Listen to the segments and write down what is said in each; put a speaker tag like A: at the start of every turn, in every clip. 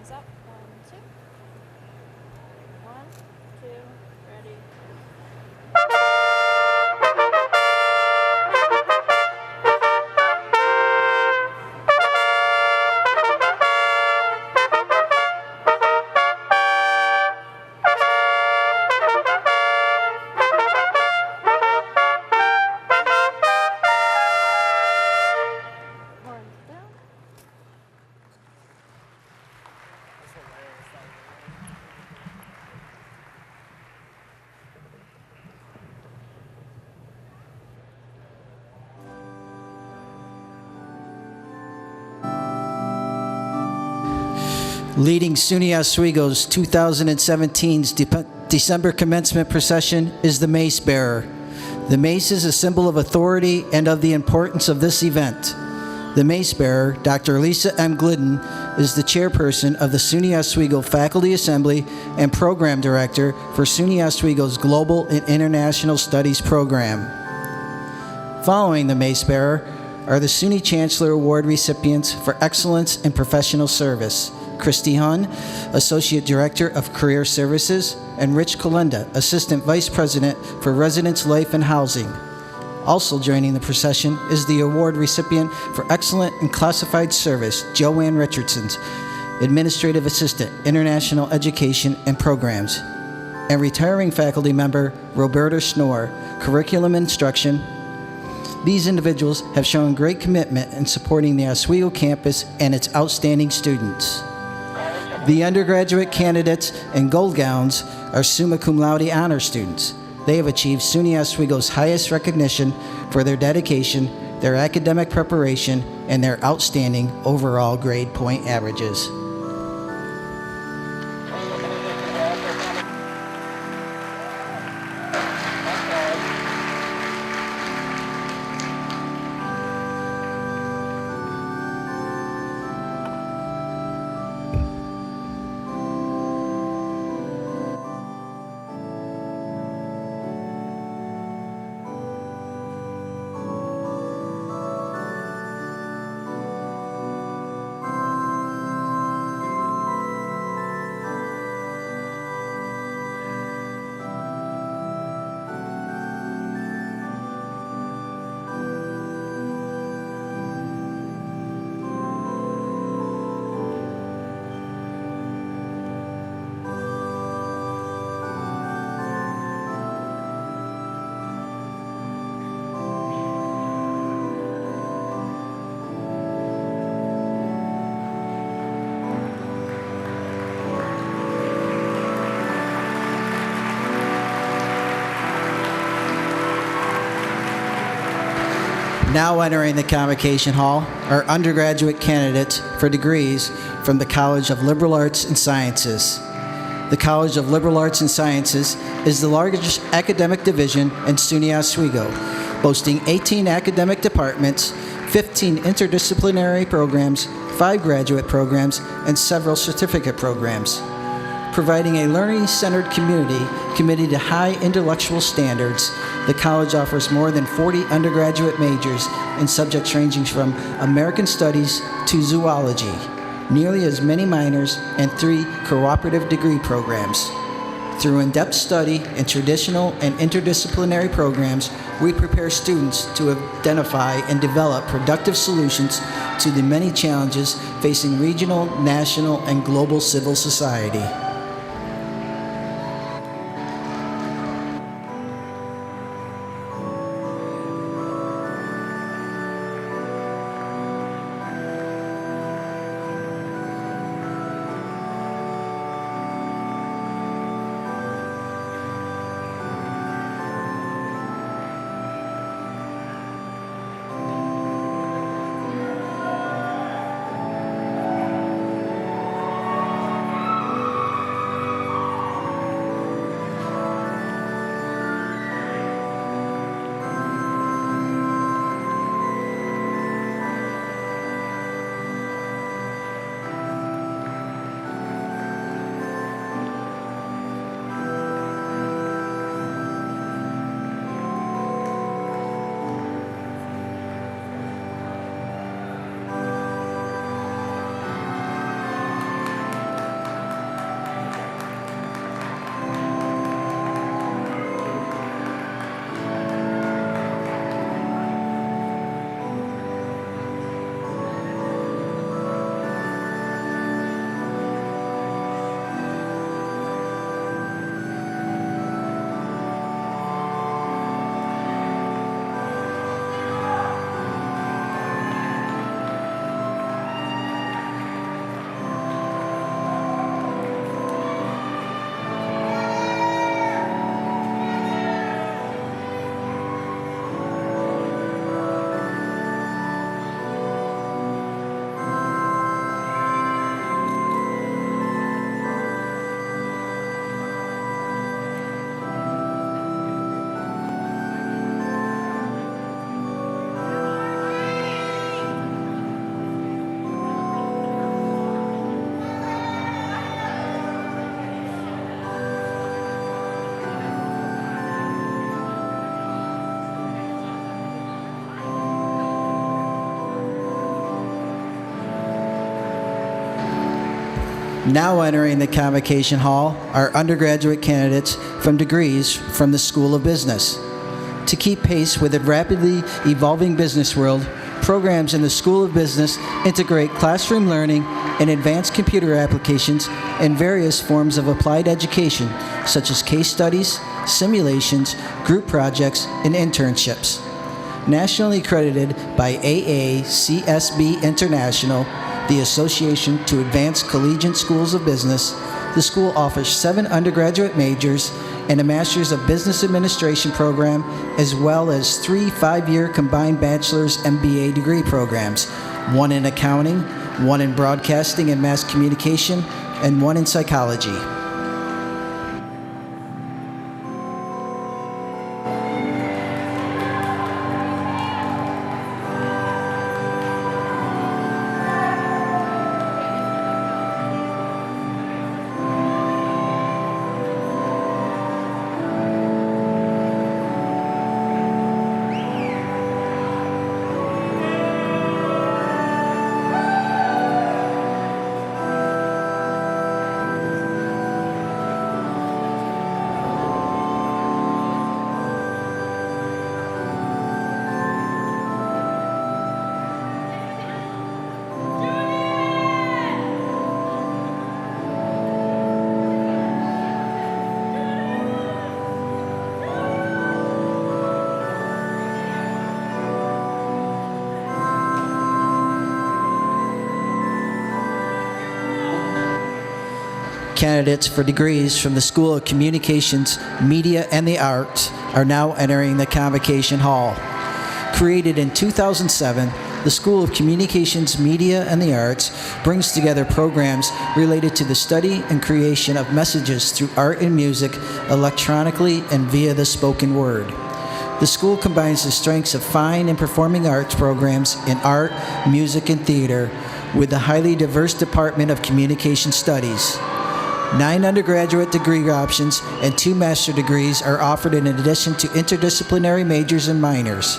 A: Hands up. 1, 2. 1, 2. Ready. Horns down.
B: Leading SUNY Oswego's 2017's December commencement procession is the mace bearer. The mace is a symbol of authority and of the importance of this event. The mace bearer, Dr. Lisa M. Glidden, is the chairperson of the SUNY Oswego Faculty Assembly and Program Director for SUNY Oswego's Global and International Studies program. Following the mace bearer are the SUNY Chancellor Award recipients for excellence in professional service, Christy Hun, Associate Director of Career Services, and Rich Kalenda, Assistant Vice President for Residence Life and Housing. Also joining the procession is the award recipient for Excellent in Classified Service, Joanne Richardson, Administrative Assistant, International Education and Programs, and retiring faculty member Roberta Schnorr, Curriculum Instruction. These individuals have shown great commitment in supporting the Oswego campus and its outstanding students. The undergraduate candidates in gold gowns are summa cum laude honor students. They have achieved SUNY Oswego's highest recognition for their dedication, their academic preparation, and their outstanding overall grade point averages. Now entering the Convocation Hall are undergraduate candidates for degrees from the College of Liberal Arts and Sciences. The College of Liberal Arts and Sciences is the largest academic division in SUNY Oswego, boasting 18 academic departments, 15 interdisciplinary programs, 5 graduate programs, and several certificate programs. Providing a learning-centered community committed to high intellectual standards, the college offers more than 40 undergraduate majors in subjects ranging from American Studies to zoology, nearly as many minors, and 3 cooperative degree programs. Through in-depth study in traditional and interdisciplinary programs, we prepare students to identify and develop productive solutions to the many challenges facing regional, national, and global civil society. Now entering the Convocation Hall are undergraduate candidates from degrees from the School of Business. To keep pace with the rapidly evolving business world, programs in the School of Business integrate classroom learning and advanced computer applications and various forms of applied education, such as case studies, simulations, group projects, and internships. Nationally accredited by AACSB International, the Association to Advance Collegiate Schools of Business, the school offers 7 undergraduate majors and a Master's of Business Administration program, as well as 3 5-year combined bachelor's MBA degree programs, 1 in accounting, 1 in broadcasting and mass communication, and 1 in psychology. Candidates for degrees from the School of Communications, Media, and the Arts are now entering the Convocation Hall. Created in 2007, the School of Communications, Media, and the Arts brings together programs related to the study and creation of messages through art and music, electronically and via the spoken word. The school combines the strengths of fine and performing arts programs in art, music, and theater with the highly diverse Department of Communication Studies. 9 undergraduate degree options and 2 master degrees are offered in addition to interdisciplinary majors and minors.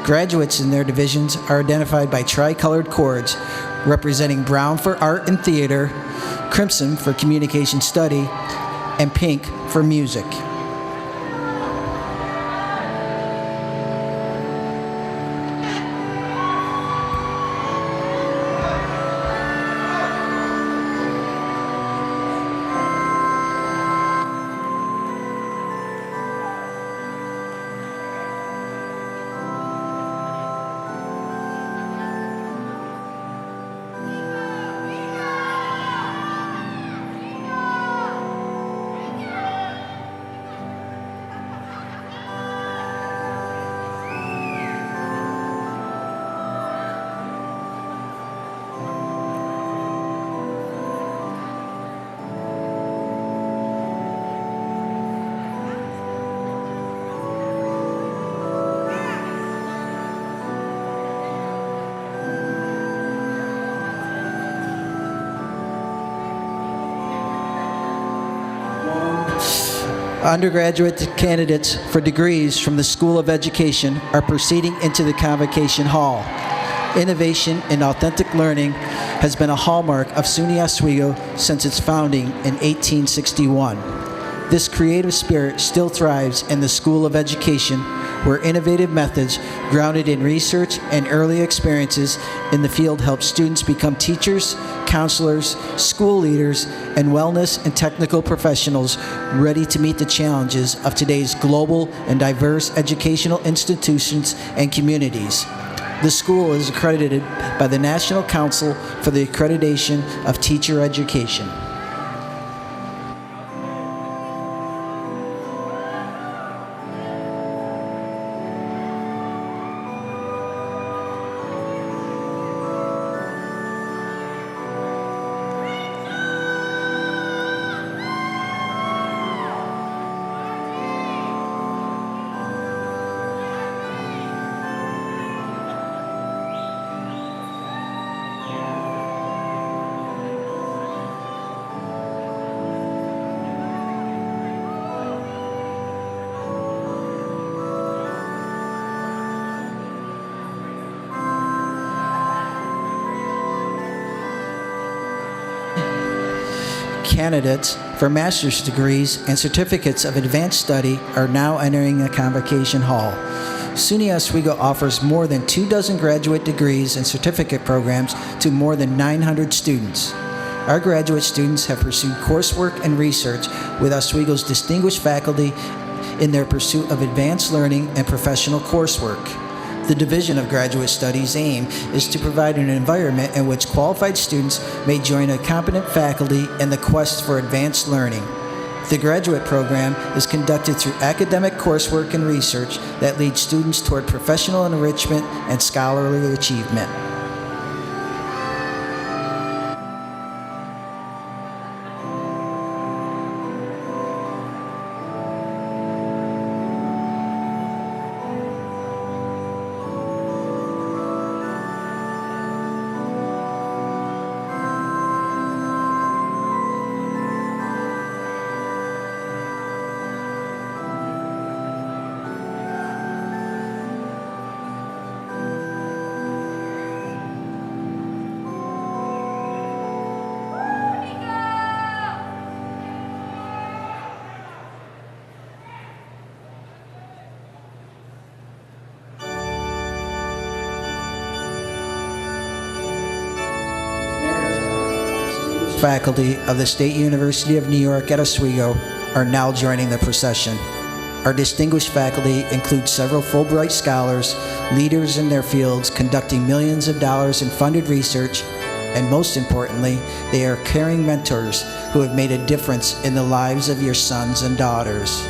B: Graduates in their divisions are identified by tri-colored cords, representing brown for art and theater, crimson for communication study, and pink for music. Undergraduate candidates for degrees from the School of Education are proceeding into the Convocation Hall. Innovation and authentic learning has been a hallmark of SUNY Oswego since its founding in 1861. This creative spirit still thrives in the School of Education, where innovative methods grounded in research and early experiences in the field help students become teachers, counselors, school leaders, and wellness and technical professionals ready to meet the challenges of today's global and diverse educational institutions and communities. The school is accredited by the National Council for the Accreditation of Teacher Education. candidates for master's degrees and certificates of advanced study are now entering the Convocation Hall. SUNY Oswego offers more than 24 graduate degrees and certificate programs to more than 900 students. Our graduate students have pursued coursework and research with Oswego's distinguished faculty in their pursuit of advanced learning and professional coursework. The Division of Graduate Studies' aim is to provide an environment in which qualified students may join a competent faculty in the quest for advanced learning. The graduate program is conducted through academic coursework and research that leads students toward professional enrichment and scholarly achievement. Faculty of the State University of New York at Oswego are now joining the procession. Our distinguished faculty include several Fulbright scholars, leaders in their fields conducting millions of dollars in funded research, and most importantly, they are caring mentors who have made a difference in the lives of your sons and daughters.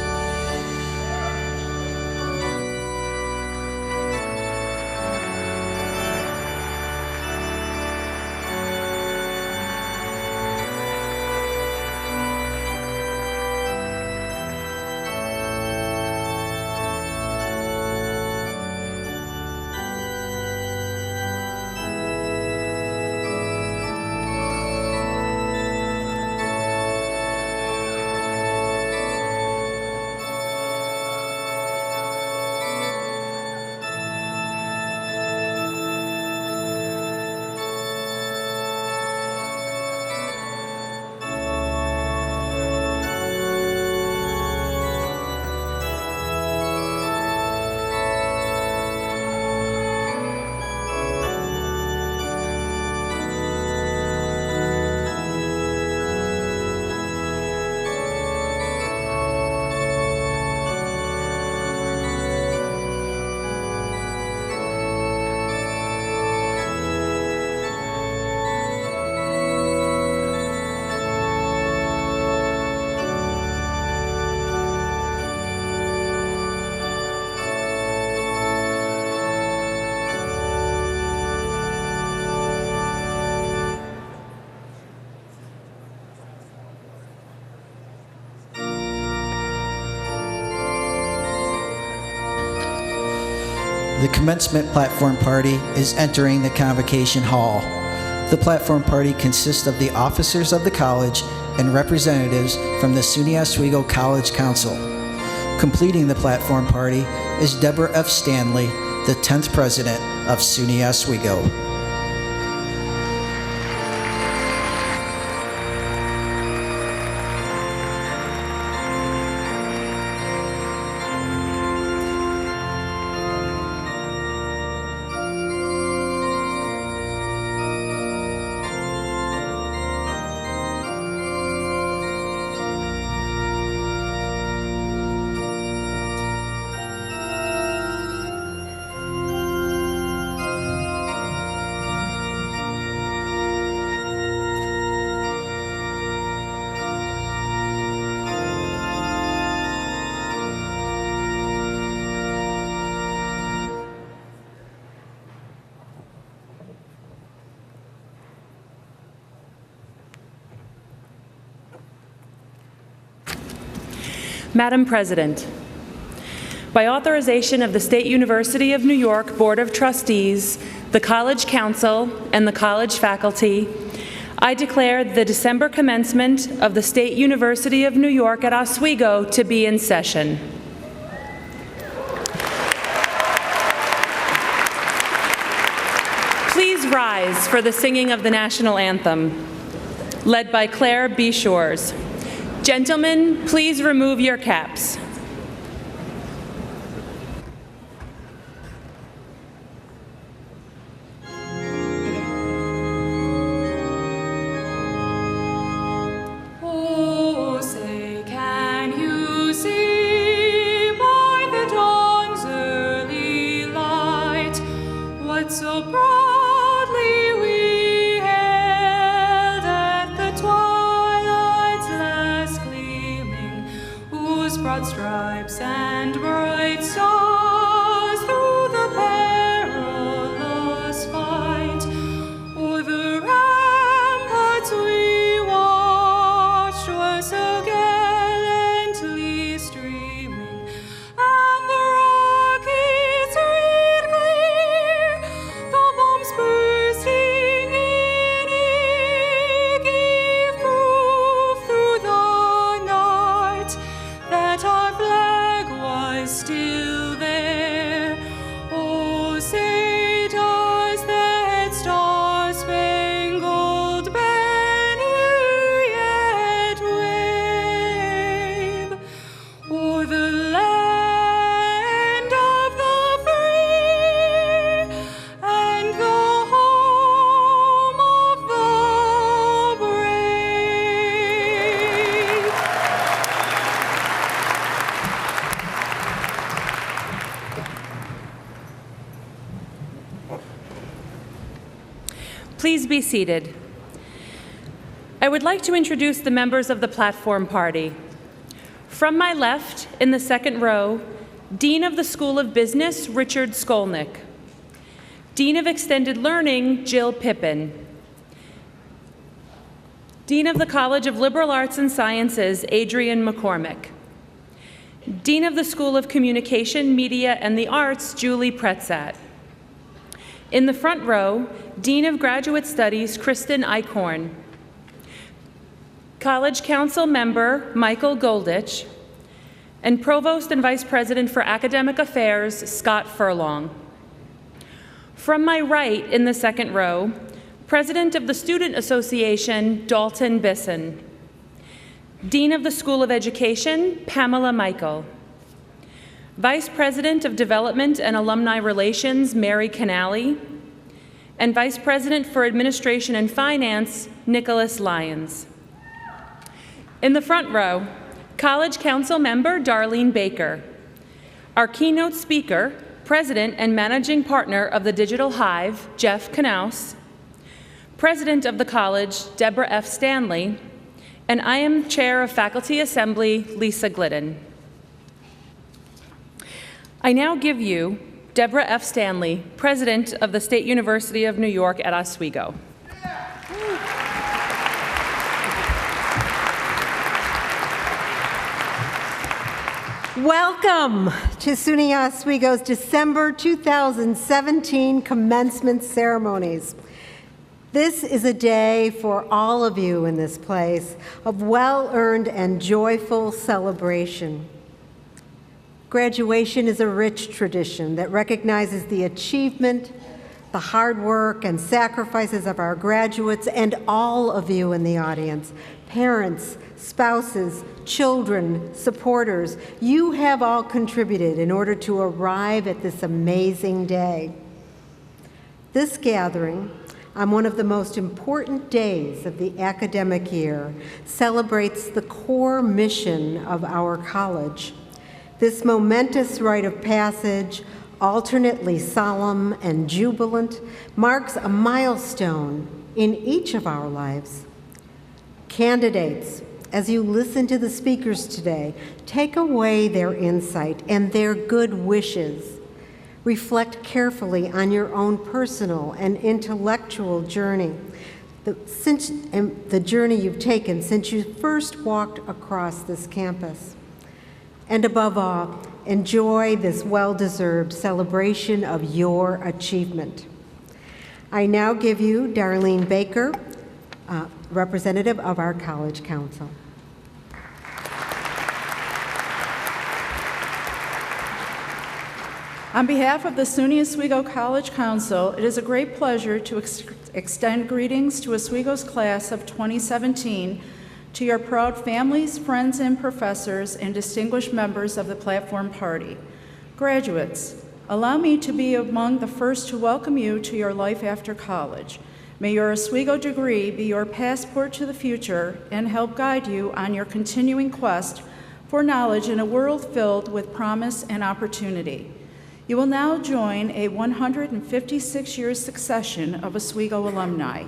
B: The Commencement Platform Party is entering the Convocation Hall. The Platform Party consists of the officers of the college and representatives from the SUNY Oswego College Council. Completing the Platform Party is Deborah F. Stanley, the 10th President of SUNY Oswego.
C: Madam President, by authorization of the State University of New York Board of Trustees, the College Council, and the college faculty, I declare the December commencement of the State University of New York at Oswego to be in session. Please rise for the singing of the national anthem. led by Claire B. Shores. Gentlemen, please remove your caps.
D: Oh, say, can you see by the dawn's early light what so proudly we hailed at the twilight's last gleaming, whose broad stripes and bright stars through the perilous fight o'er the ramparts we watched were so gallantly streaming, and the rockets read clear, the bombs bursting in it gave proof through the night that our flag was still there. Oh, say does that star-spangled banner yet wave o'er the land of the free and the home of the brave?
C: Please be seated. I would like to introduce the members of the platform party. From my left, in the second row, Dean of the School of Business, Richard Skolnick. Dean of Extended Learning, Jill Pippin. Dean of the College of Liberal Arts and Sciences, Adrian McCormick. Dean of the School of Communication, Media, and the Arts, Julie Pretzat. In the front row, Dean of Graduate Studies, Kristen Eichhorn. College Council member, Michael Goldich. And Provost and Vice President for Academic Affairs, Scott Furlong. From my right, in the second row, President of the Student Association, Dalton Bisson. Dean of the School of Education, Pamela Michael. Vice President of Development and Alumni Relations, Mary Canali. And Vice President for Administration and Finance, Nicholas Lyons. In the front row, College Council member, Darlene Baker. Our keynote speaker, President and Managing Partner of the Digital Hyve, Jeff Knauss. President of the college, Deborah F. Stanley. And I am Chair of Faculty Assembly, Lisa Glidden. I now give you Deborah F. Stanley, President of the State University of New York at Oswego.
E: Welcome to SUNY Oswego's December 2017 commencement ceremonies. This is a day for all of you in this place of well-earned and joyful celebration. Graduation is a rich tradition that recognizes the achievement, the hard work and sacrifices of our graduates and all of you in the audience, parents, spouses, children, supporters. You have all contributed in order to arrive at this amazing day. This gathering, on one of the most important days of the academic year, celebrates the core mission of our college. This momentous rite of passage, alternately solemn and jubilant, marks a milestone in each of our lives. Candidates, as you listen to the speakers today, take away their insight and their good wishes. Reflect carefully on your own personal and intellectual journey, the journey you've taken since you first walked across this campus. And above all, enjoy this well-deserved celebration of your achievement. I now give you Darlene Baker, representative of our College Council.
F: On behalf of the SUNY Oswego College Council, it is a great pleasure to extend greetings to Oswego's class of 2017, to your proud families, friends, and professors, and distinguished members of the Platform Party. Graduates, allow me to be among the first to welcome you to your life after college. May your Oswego degree be your passport to the future and help guide you on your continuing quest for knowledge in a world filled with promise and opportunity. You will now join a 156-year succession of Oswego alumni.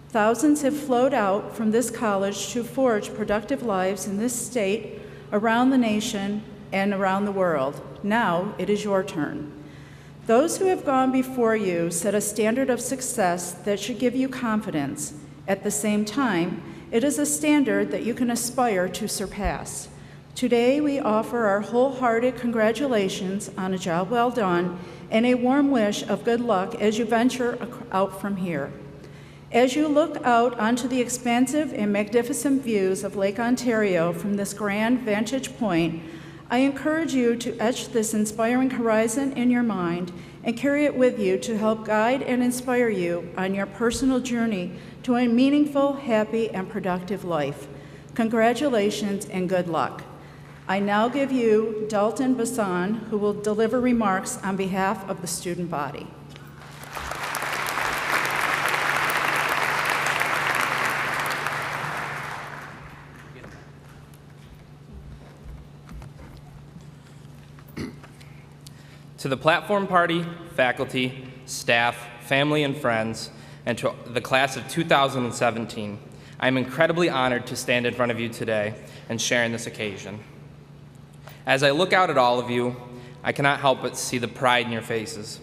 F: Thousands have flowed out from this college to forge productive lives in this state, around the nation, and around the world. Now it is your turn. Those who have gone before you set a standard of success that should give you confidence. At the same time, it is a standard that you can aspire to surpass. Today, we offer our wholehearted congratulations on a job well done and a warm wish of good luck as you venture out from here. As you look out onto the expansive and magnificent views of Lake Ontario from this grand vantage point, I encourage you to etch this inspiring horizon in your mind and carry it with you to help guide and inspire you on your personal journey to a meaningful, happy, and productive life. Congratulations and good luck. I now give you Dalton Bassan, who will deliver remarks on behalf of the student body.
G: To the Platform Party, faculty, staff, family, and friends, and to the class of 2017, I am incredibly honored to stand in front of you today and share in this occasion. As I look out at all of you, I cannot help but see the pride in your faces.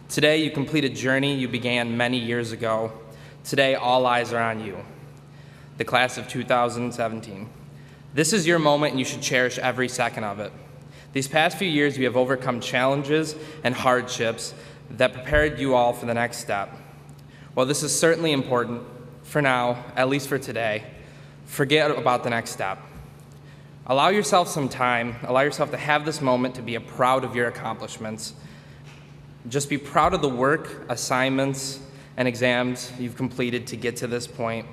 G: Today, you complete a journey you began many years ago. Today, all eyes are on you, the class of 2017. This is your moment, and you should cherish every second of it. These past few years, you have overcome challenges and hardships that prepared you all for the next step. While this is certainly important, for now, at least for today, forget about the next step. Allow yourself some time, allow yourself to have this moment to be proud of your accomplishments. Just be proud of the work, assignments, and exams you've completed to get to this point.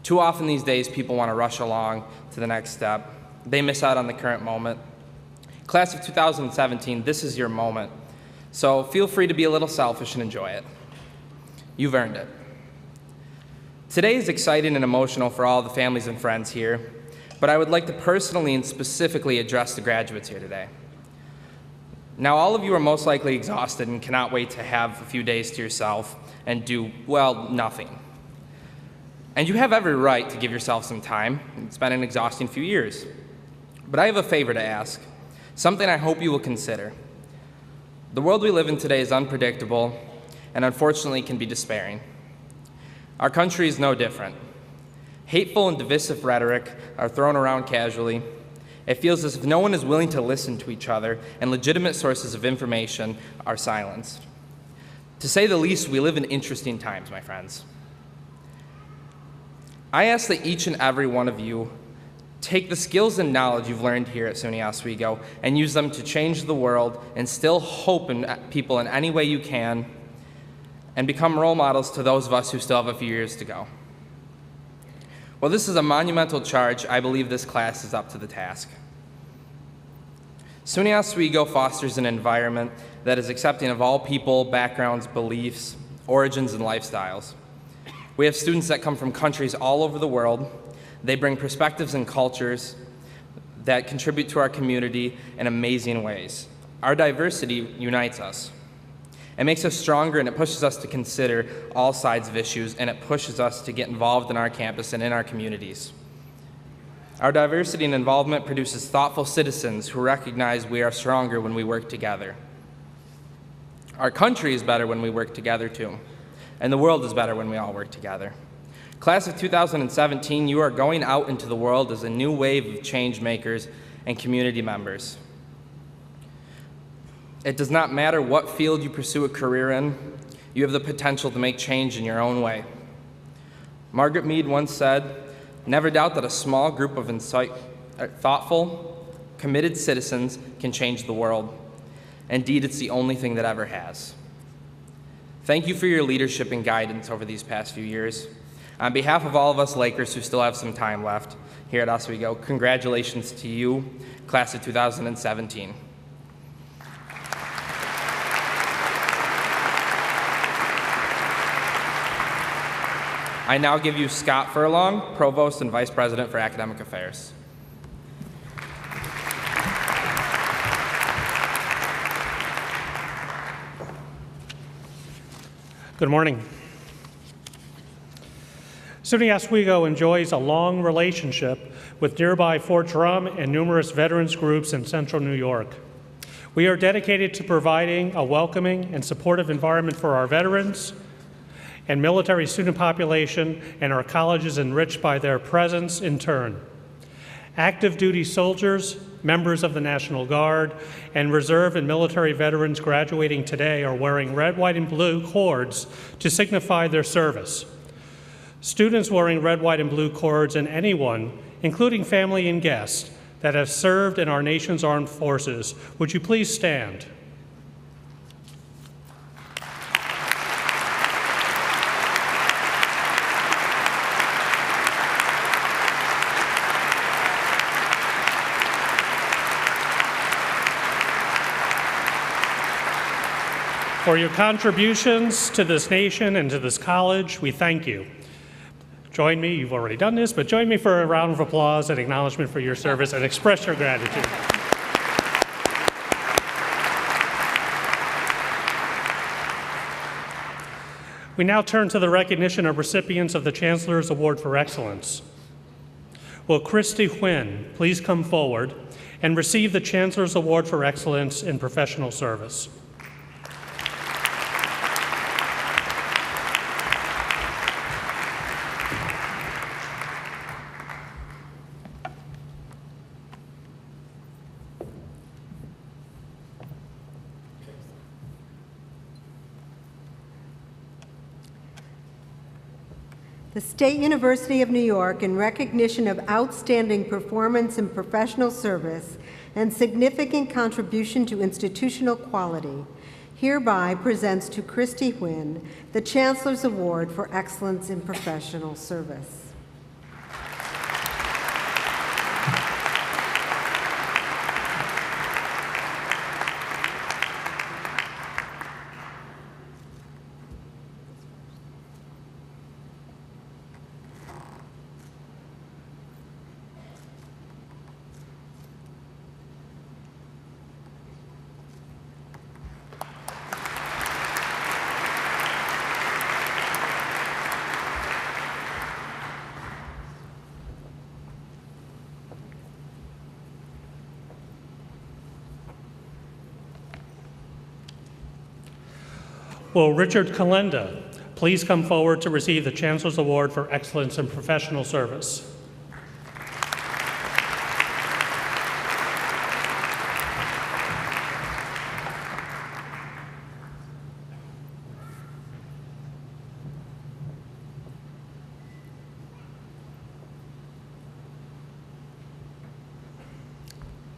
G: Too often these days, people want to rush along to the next step. They miss out on the current moment. Class of 2017, this is your moment. So feel free to be a little selfish and enjoy it. You've earned it. Today is exciting and emotional for all the families and friends here, but I would like to personally and specifically address the graduates here today. Now, all of you are most likely exhausted and cannot wait to have a few days to yourself and do, well, nothing. And you have every right to give yourself some time. It's been an exhausting few years. But I have a favor to ask. Something I hope you will consider. The world we live in today is unpredictable and unfortunately can be despairing. Our country is no different. Hateful and divisive rhetoric are thrown around casually. It feels as if no one is willing to listen to each other and legitimate sources of information are silenced. To say the least, we live in interesting times, my friends. I ask that each and every one of you take the skills and knowledge you've learned here at SUNY Oswego and use them to change the world, instill hope in people in any way you can, and become role models to those of us who still have a few years to go. While this is a monumental charge, I believe this class is up to the task. SUNY Oswego fosters an environment that is accepting of all people, backgrounds, beliefs, origins, and lifestyles. We have students that come from countries all over the world. They bring perspectives and cultures that contribute to our community in amazing ways. Our diversity unites us. It makes us stronger, and it pushes us to consider all sides of issues, and it pushes us to get involved in our campus and in our communities. Our diversity and involvement produces thoughtful citizens who recognize we are stronger when we work together. Our country is better when we work together too, and the world is better when we all work together. Class of 2017, you are going out into the world as a new wave of change makers and community members. It does not matter what field you pursue a career in, you have the potential to make change in your own way. Margaret Mead once said, "Never doubt that a small group of thoughtful, committed citizens can change the world. Indeed, it's the only thing that ever has." Thank you for your leadership and guidance over these past few years. On behalf of all of us Lakers who still have some time left here at Oswego, congratulations to you, class of 2017. I now give you Scott Furlong, Provost and Vice President for Academic Affairs.
H: Good morning. SUNY Oswego enjoys a long relationship with nearby Fort Drum and numerous veterans groups in central New York. We are dedicated to providing a welcoming and supportive environment for our veterans and military student population, and our college is enriched by their presence in turn. Active duty soldiers, members of the National Guard, and reserve and military veterans graduating today are wearing red, white, and blue cords to signify their service. Students wearing red, white, and blue cords, and anyone, including family and guests, that have served in our nation's armed forces, would you please stand? For your contributions to this nation and to this college, we thank you. Join me, you've already done this, but join me for a round of applause and acknowledgement for your service and express your gratitude. We now turn to the recognition of recipients of the Chancellor's Award for Excellence. Will Christy Huynh please come forward and receive the Chancellor's Award for Excellence in Professional Service?
E: The State University of New York, in recognition of outstanding performance in professional service and significant contribution to institutional quality, hereby presents to Christy Huynh the Chancellor's Award for Excellence in Professional Service. Will Richard Kalenda please come forward to receive the Chancellor's Award for Excellence in Professional Service?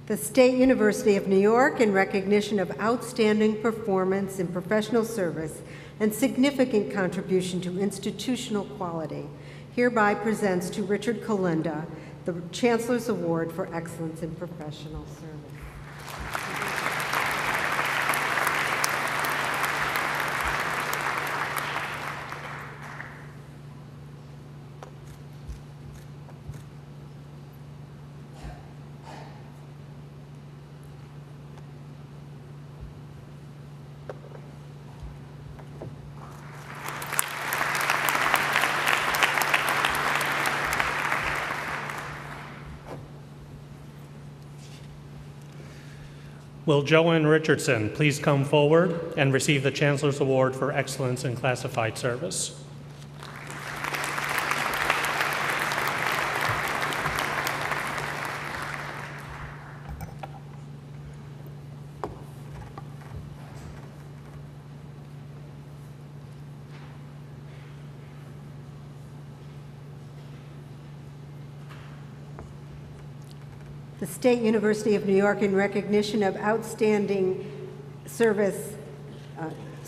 E: The State University of New York, in recognition of outstanding performance in professional service and significant contribution to institutional quality, hereby presents to Richard Kalenda the Chancellor's Award for Excellence in Professional Service.
H: Will Joanne Richardson please come forward and receive the Chancellor's Award for Excellence in Classified Service?
E: The State University of New York, in recognition of outstanding service,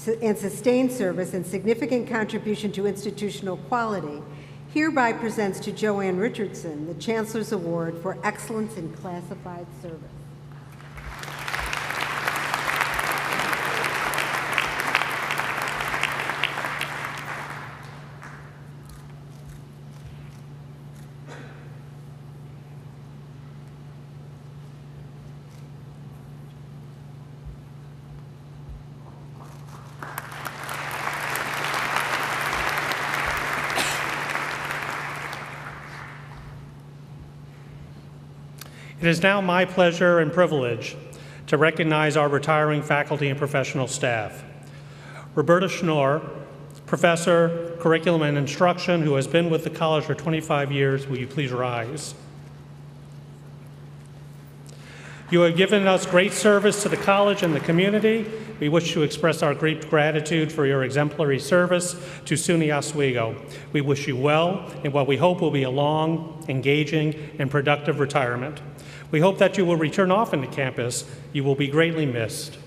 E: and sustained service and significant contribution to institutional quality, hereby presents to Joanne Richardson the Chancellor's Award for Excellence in Classified Service.
H: It is now my pleasure and privilege to recognize our retiring faculty and professional staff. Roberta Schnorr, Professor, Curriculum and Instruction, who has been with the college for 25 years, will you please rise? You have given us great service to the college and the community. We wish to express our great gratitude for your exemplary service to SUNY Oswego. We wish you well in what we hope will be a long, engaging, and productive retirement. We hope that you will return often to campus. You will be greatly missed.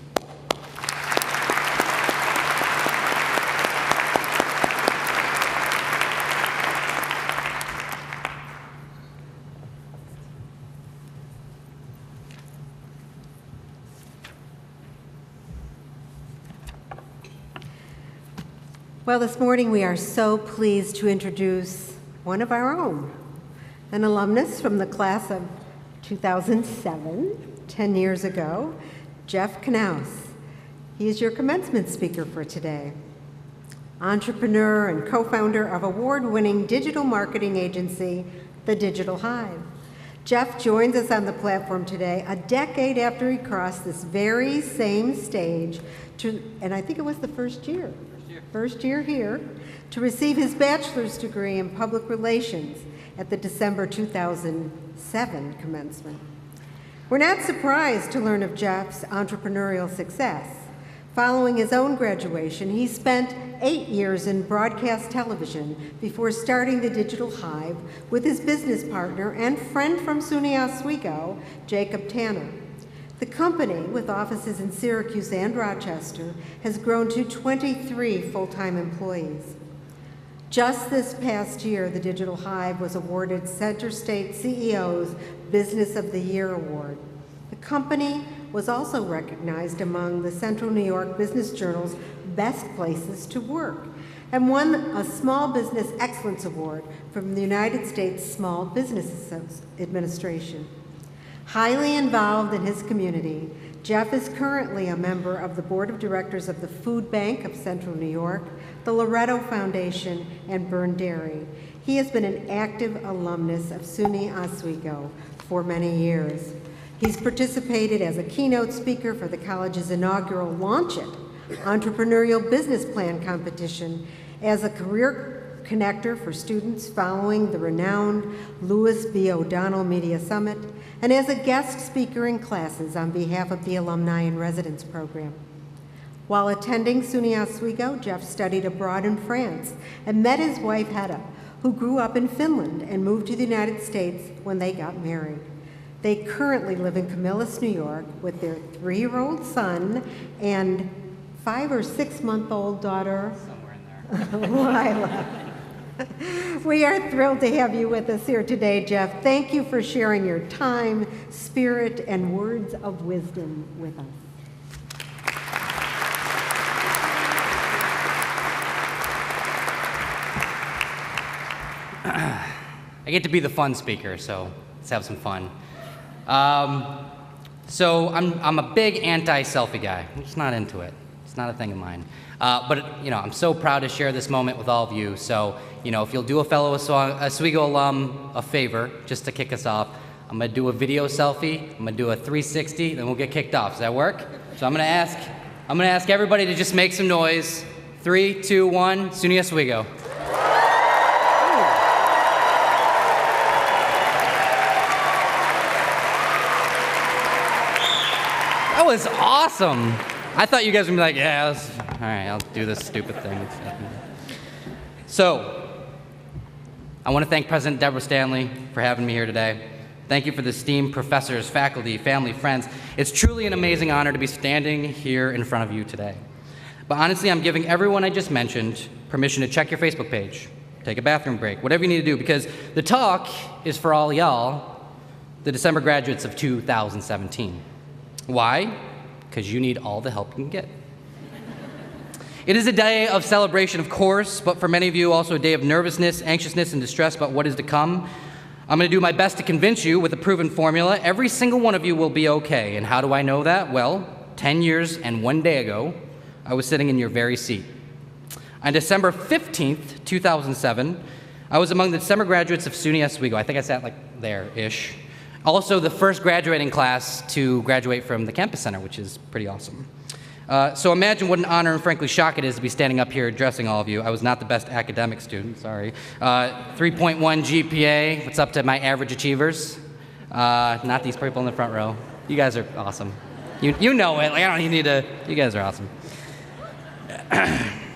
E: Well, this morning we are so pleased to introduce one of our own, an alumnus from the class of 2007, 10 years ago, Jeff Knauss. He is your commencement speaker for today. Entrepreneur and co-founder of award-winning digital marketing agency, the Digital Hyve. Jeff joins us on the platform today a decade after he crossed this very same stage and I think it was the first year here, to receive his bachelor's degree in public relations at the December 2007 commencement. We're not surprised to learn of Jeff's entrepreneurial success. Following his own graduation, he spent 8 years in broadcast television before starting the Digital Hyve with his business partner and friend from SUNY Oswego, Jacob Tanner. The company, with offices in Syracuse and Rochester, has grown to 23 full-time employees. Just this past year, the Digital Hyve was awarded Center State CEO's Business of the Year Award. The company was also recognized among the Central New York Business Journal's Best Places to Work and won a Small Business Excellence Award from the United States Small Business Administration. Highly involved in his community, Jeff is currently a member of the Board of Directors of the Food Bank of Central New York, the Loretto Foundation, and Byrne Dairy. He has been an active alumnus of SUNY Oswego for many years. He's participated as a keynote speaker for the college's inaugural Launch It! Entrepreneurial Business Plan competition, as a career connector for students following the renowned Louis B. O'Donnell Media Summit, and as a guest speaker in classes on behalf of the Alumni in Residence program. While attending SUNY Oswego, Jeff studied abroad in France and met his wife, Hedda, who grew up in Finland and moved to the United States when they got married. They currently live in Camillus, New York, with their 3-year-old son and 5 or 6-month-old daughter, somewhere in there, Lila. We are thrilled to have you with us here today, Jeff. Thank you for sharing your time, spirit, and words of wisdom with us.
I: I get to be the fun speaker, so let's have some fun. So I'm a big anti-selfie guy. I'm just not into it. It's not a thing of mine. But I'm so proud to share this moment with all of you. So, if you'll do a fellow Oswego alum a favor, just to kick us off, I'm gonna do a video selfie. I'm gonna do a 360, then we'll get kicked off. Does that work? So I'm gonna ask everybody to just make some noise. 3, 2, 1. SUNY Oswego. That was awesome. I thought you guys would be like, yeah, all right, I'll do this stupid thing. So, I want to thank President Deborah Stanley for having me here today. Thank you for the esteemed professors, faculty, family, friends. It's truly an amazing honor to be standing here in front of you today. But honestly, I'm giving everyone I just mentioned permission to check your Facebook page, take a bathroom break, whatever you need to do, because the talk is for all y'all, the December graduates of 2017. Why? Because you need all the help you can get. It is a day of celebration, of course, but for many of you, also a day of nervousness, anxiousness, and distress about what is to come. I'm going to do my best to convince you with a proven formula. Every single one of you will be okay. And how do I know that? Well, 10 years and 1 day ago, I was sitting in your very seat. On December 15th, 2007, I was among the December graduates of SUNY Oswego. I think I sat like there-ish. Also, the first graduating class to graduate from the campus center, which is pretty awesome. So imagine what an honor and frankly shock it is to be standing up here addressing all of you. I was not the best academic student, sorry. 3.1 GPA, what's up to my average achievers? Not these people in the front row. You guys are awesome. You know it, like I don't even need to, you guys are awesome.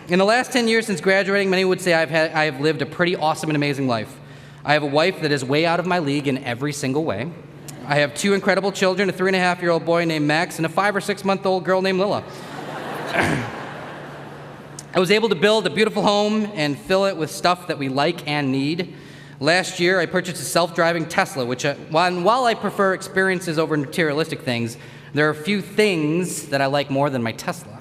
I: In the last 10 years since graduating, many would say I have lived a pretty awesome and amazing life. I have a wife that is way out of my league in every single way. I have 2 incredible children, a 3.5-year-old boy named Max and a 5 or 6-month-old girl named Lila. I was able to build a beautiful home and fill it with stuff that we like and need. Last year, I purchased a self-driving Tesla, which while I prefer experiences over materialistic things, there are a few things that I like more than my Tesla.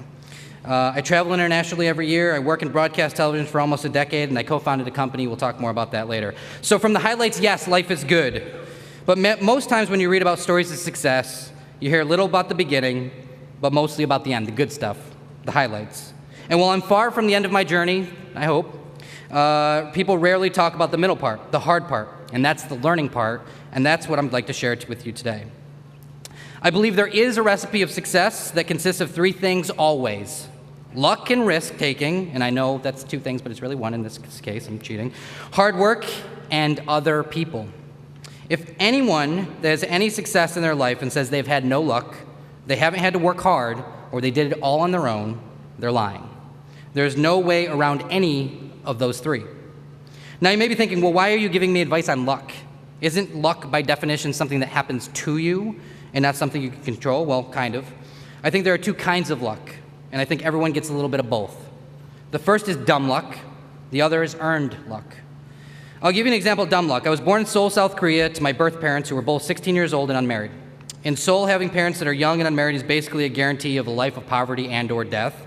I: I travel internationally every year. I work in broadcast television for almost a decade, and I co-founded a company. We'll talk more about that later. So from the highlights, yes, life is good. But most times when you read about stories of success, you hear little about the beginning, but mostly about the end, the good stuff, the highlights. And while I'm far from the end of my journey, I hope, people rarely talk about the middle part, the hard part, and that's the learning part, and that's what I'd like to share with you today. I believe there is a recipe of success that consists of 3 things always. Luck and risk-taking, and I know that's 2 things, but it's really 1 in this case, I'm cheating. Hard work and other people. If anyone that has any success in their life and says they've had no luck, they haven't had to work hard, or they did it all on their own, they're lying. There's no way around any of those 3. Now you may be thinking, well, why are you giving me advice on luck? Isn't luck by definition something that happens to you and not something you can control? Well, kind of. I think there are 2 kinds of luck, and I think everyone gets a little bit of both. The first is dumb luck. The other is earned luck. I'll give you an example of dumb luck. I was born in Seoul, South Korea, to my birth parents who were both 16 years old and unmarried. In Seoul, having parents that are young and unmarried is basically a guarantee of a life of poverty and or death.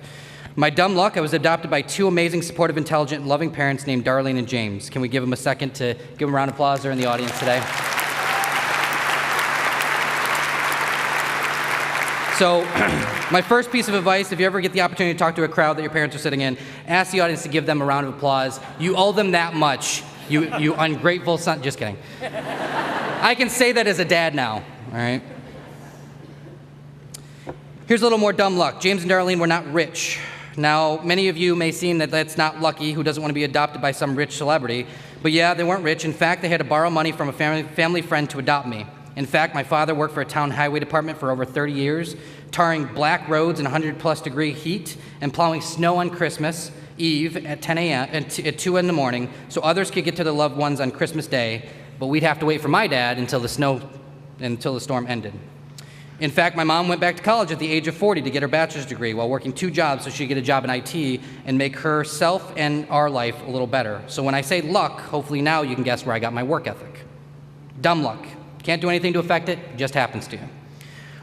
I: My dumb luck, I was adopted by 2 amazing, supportive, intelligent, and loving parents named Darlene and James. Can we give them a second to give them a round of applause? They're in the audience today. So my first piece of advice, if you ever get the opportunity to talk to a crowd that your parents are sitting in, ask the audience to give them a round of applause. You owe them that much, you ungrateful son. Just kidding. I can say that as a dad now, all right? Here's a little more dumb luck. James and Darlene were not rich. Now, many of you may seem that that's not lucky, who doesn't want to be adopted by some rich celebrity. But yeah, they weren't rich. In fact, they had to borrow money from a family friend to adopt me. In fact, my father worked for a town highway department for over 30 years, tarring black roads in 100+ degree heat and plowing snow on Christmas Eve at 10 a.m. at 2 in the morning so others could get to their loved ones on Christmas Day, but we'd have to wait for my dad until the storm ended. In fact, my mom went back to college at the age of 40 to get her bachelor's degree while working 2 jobs so she could get a job in IT and make herself and our life a little better. So when I say luck, hopefully now you can guess where I got my work ethic. Dumb luck. Can't do anything to affect it, it just happens to you.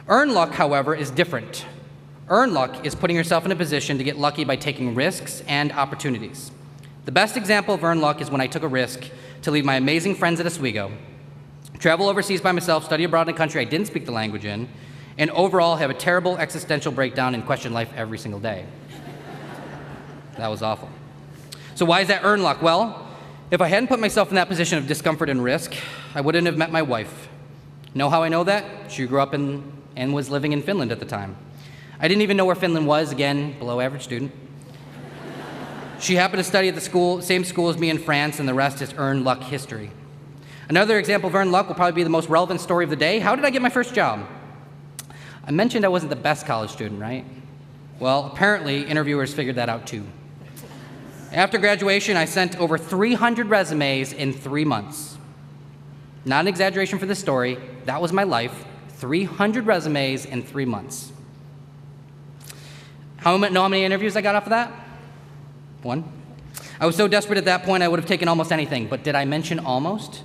I: Earned luck, however, is different. Earned luck is putting yourself in a position to get lucky by taking risks and opportunities. The best example of earned luck is when I took a risk to leave my amazing friends at Oswego, travel overseas by myself, study abroad in a country I didn't speak the language in, and overall have a terrible existential breakdown and question life every single day. That was awful. So why is that earned luck? Well, if I hadn't put myself in that position of discomfort and risk, I wouldn't have met my wife. Know how I know that? She grew up and was living in Finland at the time. I didn't even know where Finland was, again, below average student. She happened to study at the same school as me in France, and the rest is earned luck history. Another example of earned luck will probably be the most relevant story of the day. How did I get my first job? I mentioned I wasn't the best college student, right? Well, apparently interviewers figured that out too. After graduation, I sent over 300 resumes in 3 months. Not an exaggeration for this story. That was my life. 300 resumes in 3 months. Know how many interviews I got off of that? 1. I was so desperate at that point I would have taken almost anything, but did I mention almost?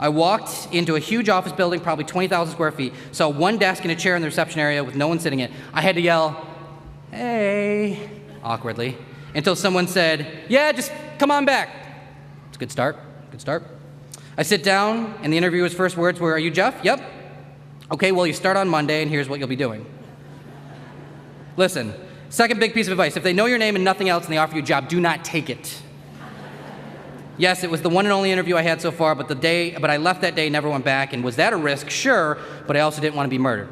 I: I walked into a huge office building, probably 20,000 square feet, saw one desk and a chair in the reception area with no one sitting in it. I had to yell, "Hey," awkwardly, until someone said, "Yeah, just come on back." It's a good start, good start. I sit down, and the interviewer's first words were, "Are you Jeff?" "Yep." "Okay, well, you start on Monday, and here's what you'll be doing." Listen, second big piece of advice. If they know your name and nothing else and they offer you a job, do not take it. Yes, it was the one and only interview I had so far, but I left that day, never went back, and was that a risk? Sure, but I also didn't want to be murdered.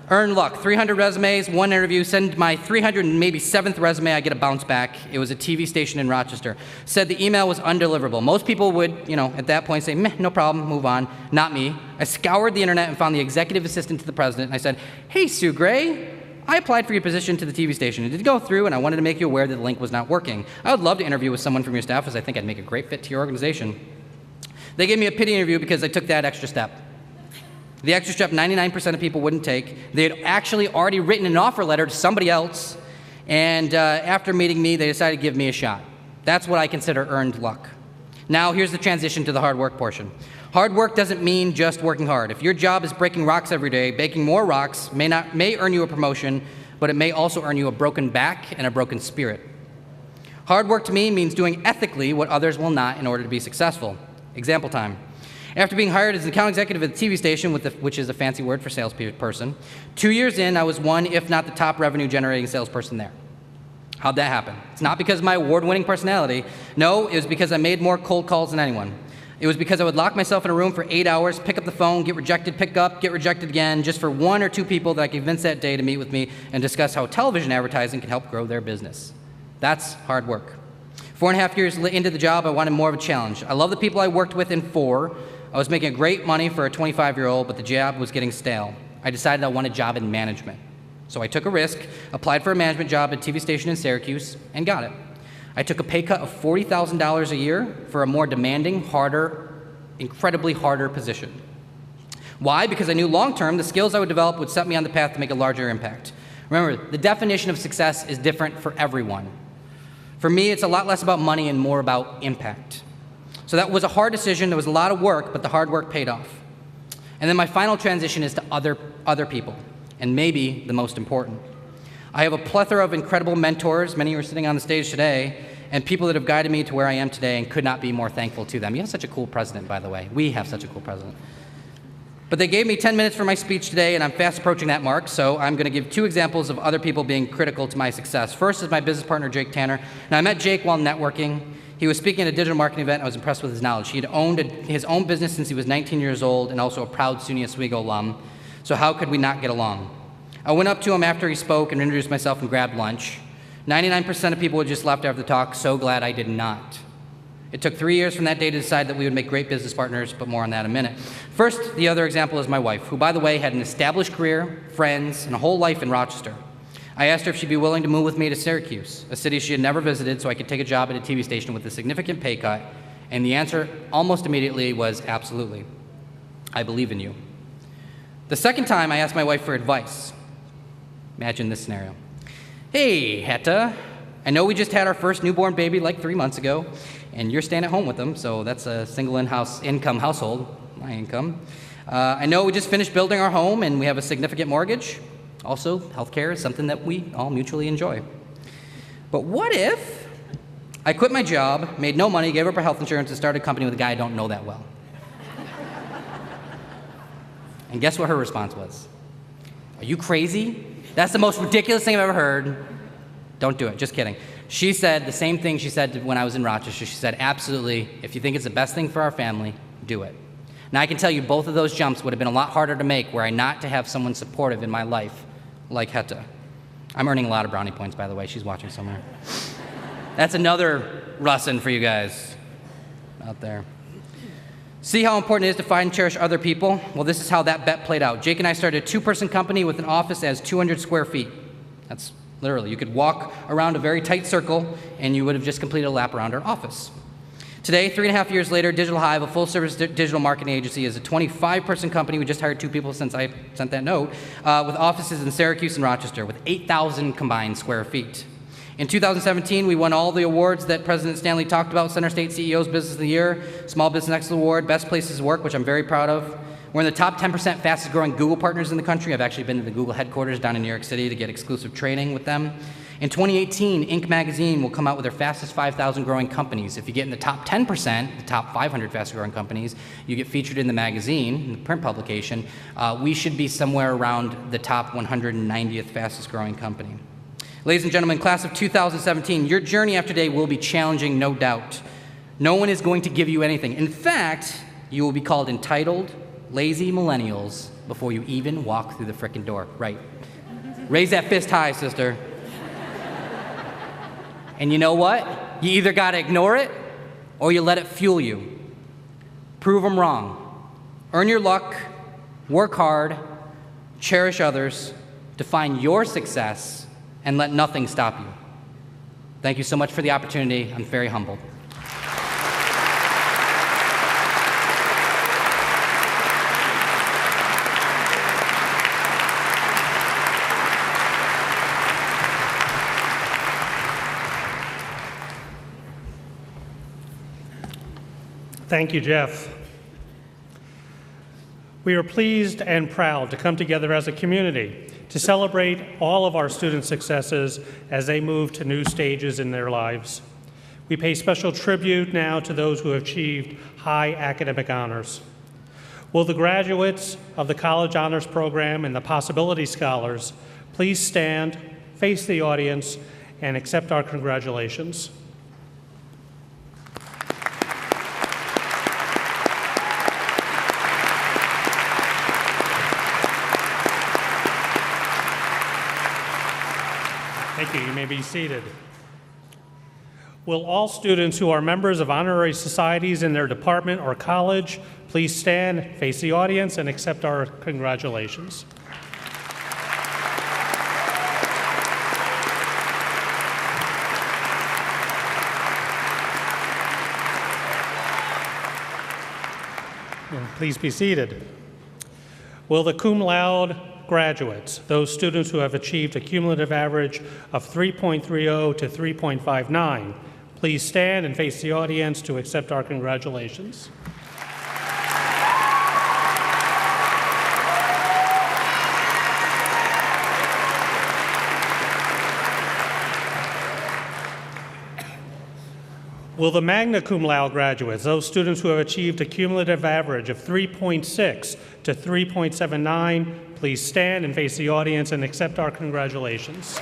I: Earned luck, 300 resumes, one interview, send my 307th resume, I get a bounce back. It was a TV station in Rochester. Said the email was undeliverable. Most people would, at that point say, "Meh, no problem, move on." Not me. I scoured the internet and found the executive assistant to the president, and I said, "Hey, Sue Gray, I applied for your position to the TV station. It did go through, and I wanted to make you aware that the link was not working. I would love to interview with someone from your staff, as I think I'd make a great fit to your organization." They gave me a pity interview because I took that extra step. The extra step 99% of people wouldn't take. They had actually already written an offer letter to somebody else, and after meeting me, they decided to give me a shot. That's what I consider earned luck. Now, here's the transition to the hard work portion. Hard work doesn't mean just working hard. If your job is breaking rocks every day, baking more rocks may earn you a promotion, but it may also earn you a broken back and a broken spirit. Hard work to me means doing ethically what others will not in order to be successful. Example time. After being hired as an account executive at the TV station, which is a fancy word for salesperson, 2 years in, I was one, if not the top revenue-generating salesperson there. How'd that happen? It's not because of my award-winning personality. No, it was because I made more cold calls than anyone. It was because I would lock myself in a room for 8 hours, pick up the phone, get rejected, pick up, get rejected again, just for 1 or 2 people that I could convince that day to meet with me and discuss how television advertising can help grow their business. That's hard work. 4.5 years into the job, I wanted more of a challenge. I love the people I worked with in 4. I was making great money for a 25-year-old, but the job was getting stale. I decided I wanted a job in management. So I took a risk, applied for a management job at a TV station in Syracuse, and got it. I took a pay cut of $40,000 a year for a more demanding, harder, incredibly harder position. Why? Because I knew long-term the skills I would develop would set me on the path to make a larger impact. Remember, the definition of success is different for everyone. For me, it's a lot less about money and more about impact. So that was a hard decision. There was a lot of work, but the hard work paid off. And then my final transition is to other people, and maybe the most important. I have a plethora of incredible mentors, many who are sitting on the stage today, and people that have guided me to where I am today, and could not be more thankful to them. You have such a cool president, by the way. We have such a cool president. But they gave me 10 minutes for my speech today, and I'm fast approaching that mark, so I'm going to give 2 examples of other people being critical to my success. First is my business partner, Jake Tanner. Now, I met Jake while networking. He was speaking at a digital marketing event, and I was impressed with his knowledge. He had owned his own business since he was 19 years old, and also a proud SUNY Oswego alum. So how could we not get along? I went up to him after he spoke and introduced myself and grabbed lunch. 99% of people had just left after the talk. So glad I did not. It took 3 years from that day to decide that we would make great business partners, but more on that in a minute. First, the other example is my wife, who, by the way, had an established career, friends, and a whole life in Rochester. I asked her if she'd be willing to move with me to Syracuse, a city she had never visited, so I could take a job at a TV station with a significant pay cut, and the answer almost immediately was absolutely. I believe in you. The second time, I asked my wife for advice. Imagine this scenario. Hey, Hetta, I know we just had our first newborn baby like 3 months ago, and you're staying at home with them, so that's a single income household, my income. I know we just finished building our home, and we have a significant mortgage. Also, healthcare is something that we all mutually enjoy. But what if I quit my job, made no money, gave up our health insurance, and started a company with a guy I don't know that well? And guess what her response was? Are you crazy? That's the most ridiculous thing I've ever heard. Don't do it. Just kidding. She said the same thing she said when I was in Rochester. She said, absolutely, if you think it's the best thing for our family, do it. Now, I can tell you both of those jumps would have been a lot harder to make were I not to have someone supportive in my life like Hetta. I'm earning a lot of brownie points, by the way. She's watching somewhere. That's another Russin for you guys out there. See how important it is to find and cherish other people? Well, this is how that bet played out. Jake and I started a 2-person company with an office as 200 square feet. That's literally, you could walk around a very tight circle and you would have just completed a lap around our office. Today, 3.5 years later, Digital Hyve, a full-service digital marketing agency, is a 25-person company. We just hired 2 people since I sent that note, with offices in Syracuse and Rochester, with 8,000 combined square feet. In 2017, we won all the awards that President Stanley talked about: Center State CEO's Business of the Year, Small Business Excellence Award, Best Places to Work, which I'm very proud of. We're in the top 10% fastest growing Google partners in the country. I've actually been to the Google headquarters down in New York City to get exclusive training with them. In 2018, Inc. magazine will come out with their fastest 5,000 growing companies. If you get in the top 10%, the top 500 fastest growing companies, you get featured in the magazine, in the print publication. We should be somewhere around the top 190th fastest growing company. Ladies and gentlemen, class of 2017, your journey after today will be challenging, no doubt. No one is going to give you anything. In fact, you will be called entitled, lazy millennials before you even walk through the frickin' door. Right. Raise that fist high, sister. And you know what? You either got to ignore it or you let it fuel you. Prove them wrong. Earn your luck, work hard, cherish others, define your success, and let nothing stop you. Thank you so much for the opportunity. I'm very humbled.
H: Thank you, Jeff. We are pleased and proud to come together as a community to celebrate all of our students' successes as they move to new stages in their lives. We pay special tribute now to those who have achieved high academic honors. Will the graduates of the College Honors Program and the Possibility Scholars please stand, face the audience, and accept our congratulations. Thank you. You may be seated. Will all students who are members of honorary societies in their department or college please stand, face the audience, and accept our congratulations. Please be seated. Will the cum laude graduates, those students who have achieved a cumulative average of 3.30 to 3.59, please stand and face the audience to accept our congratulations. Will the magna cum laude graduates, those students who have achieved a cumulative average of 3.6 to 3.79, please stand and face the audience and accept our congratulations.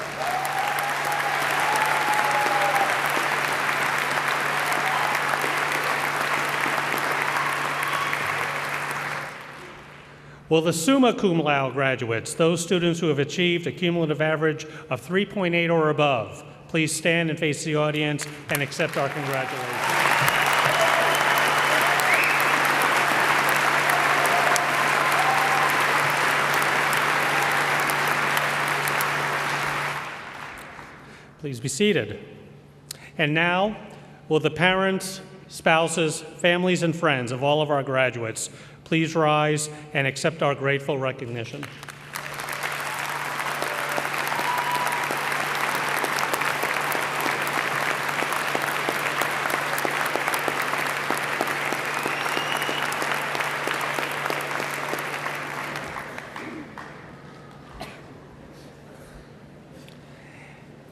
H: Will the summa cum laude graduates, those students who have achieved a cumulative average of 3.8 or above, please stand and face the audience and accept our congratulations. Please be seated. And now, will the parents, spouses, families, and friends of all of our graduates please rise and accept our grateful recognition.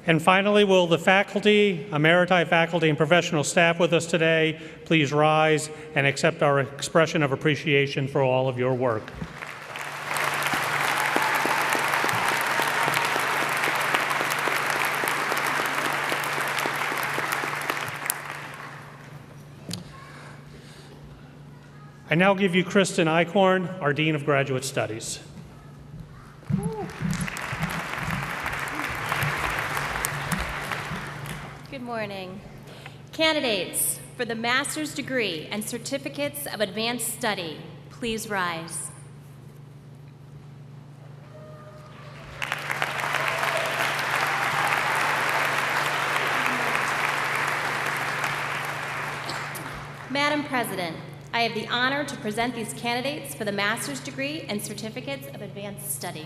H: And finally, will the faculty, emeriti faculty, and professional staff with us today please rise and accept our expression of appreciation for all of your work. I now give you Kristen Eichhorn, our Dean of Graduate Studies.
J: Good morning. Candidates for the master's degree and certificates of advanced study, please rise. Madam President, I have the honor to present these candidates for the master's degree and certificates of advanced study.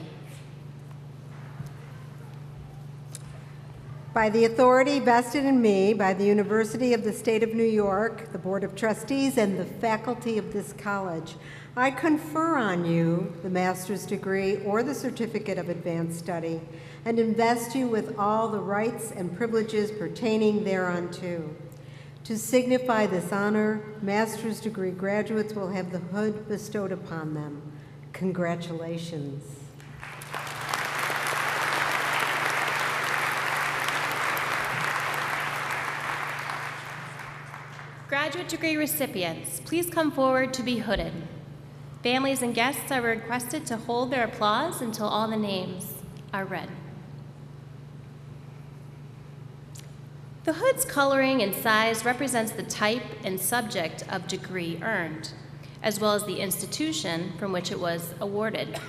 E: By the authority vested in me by the University of the State of New York, the Board of Trustees, and the faculty of this college, I confer on you the master's degree or the certificate of advanced study and invest you with all the rights and privileges pertaining thereunto. To signify this honor, master's degree graduates will have the hood bestowed upon them. Congratulations.
J: Graduate degree recipients, please come forward to be hooded. Families and guests are requested to hold their applause until all the names are read. The hood's coloring and size represents the type and subject of degree earned, as well as the institution from which it was awarded.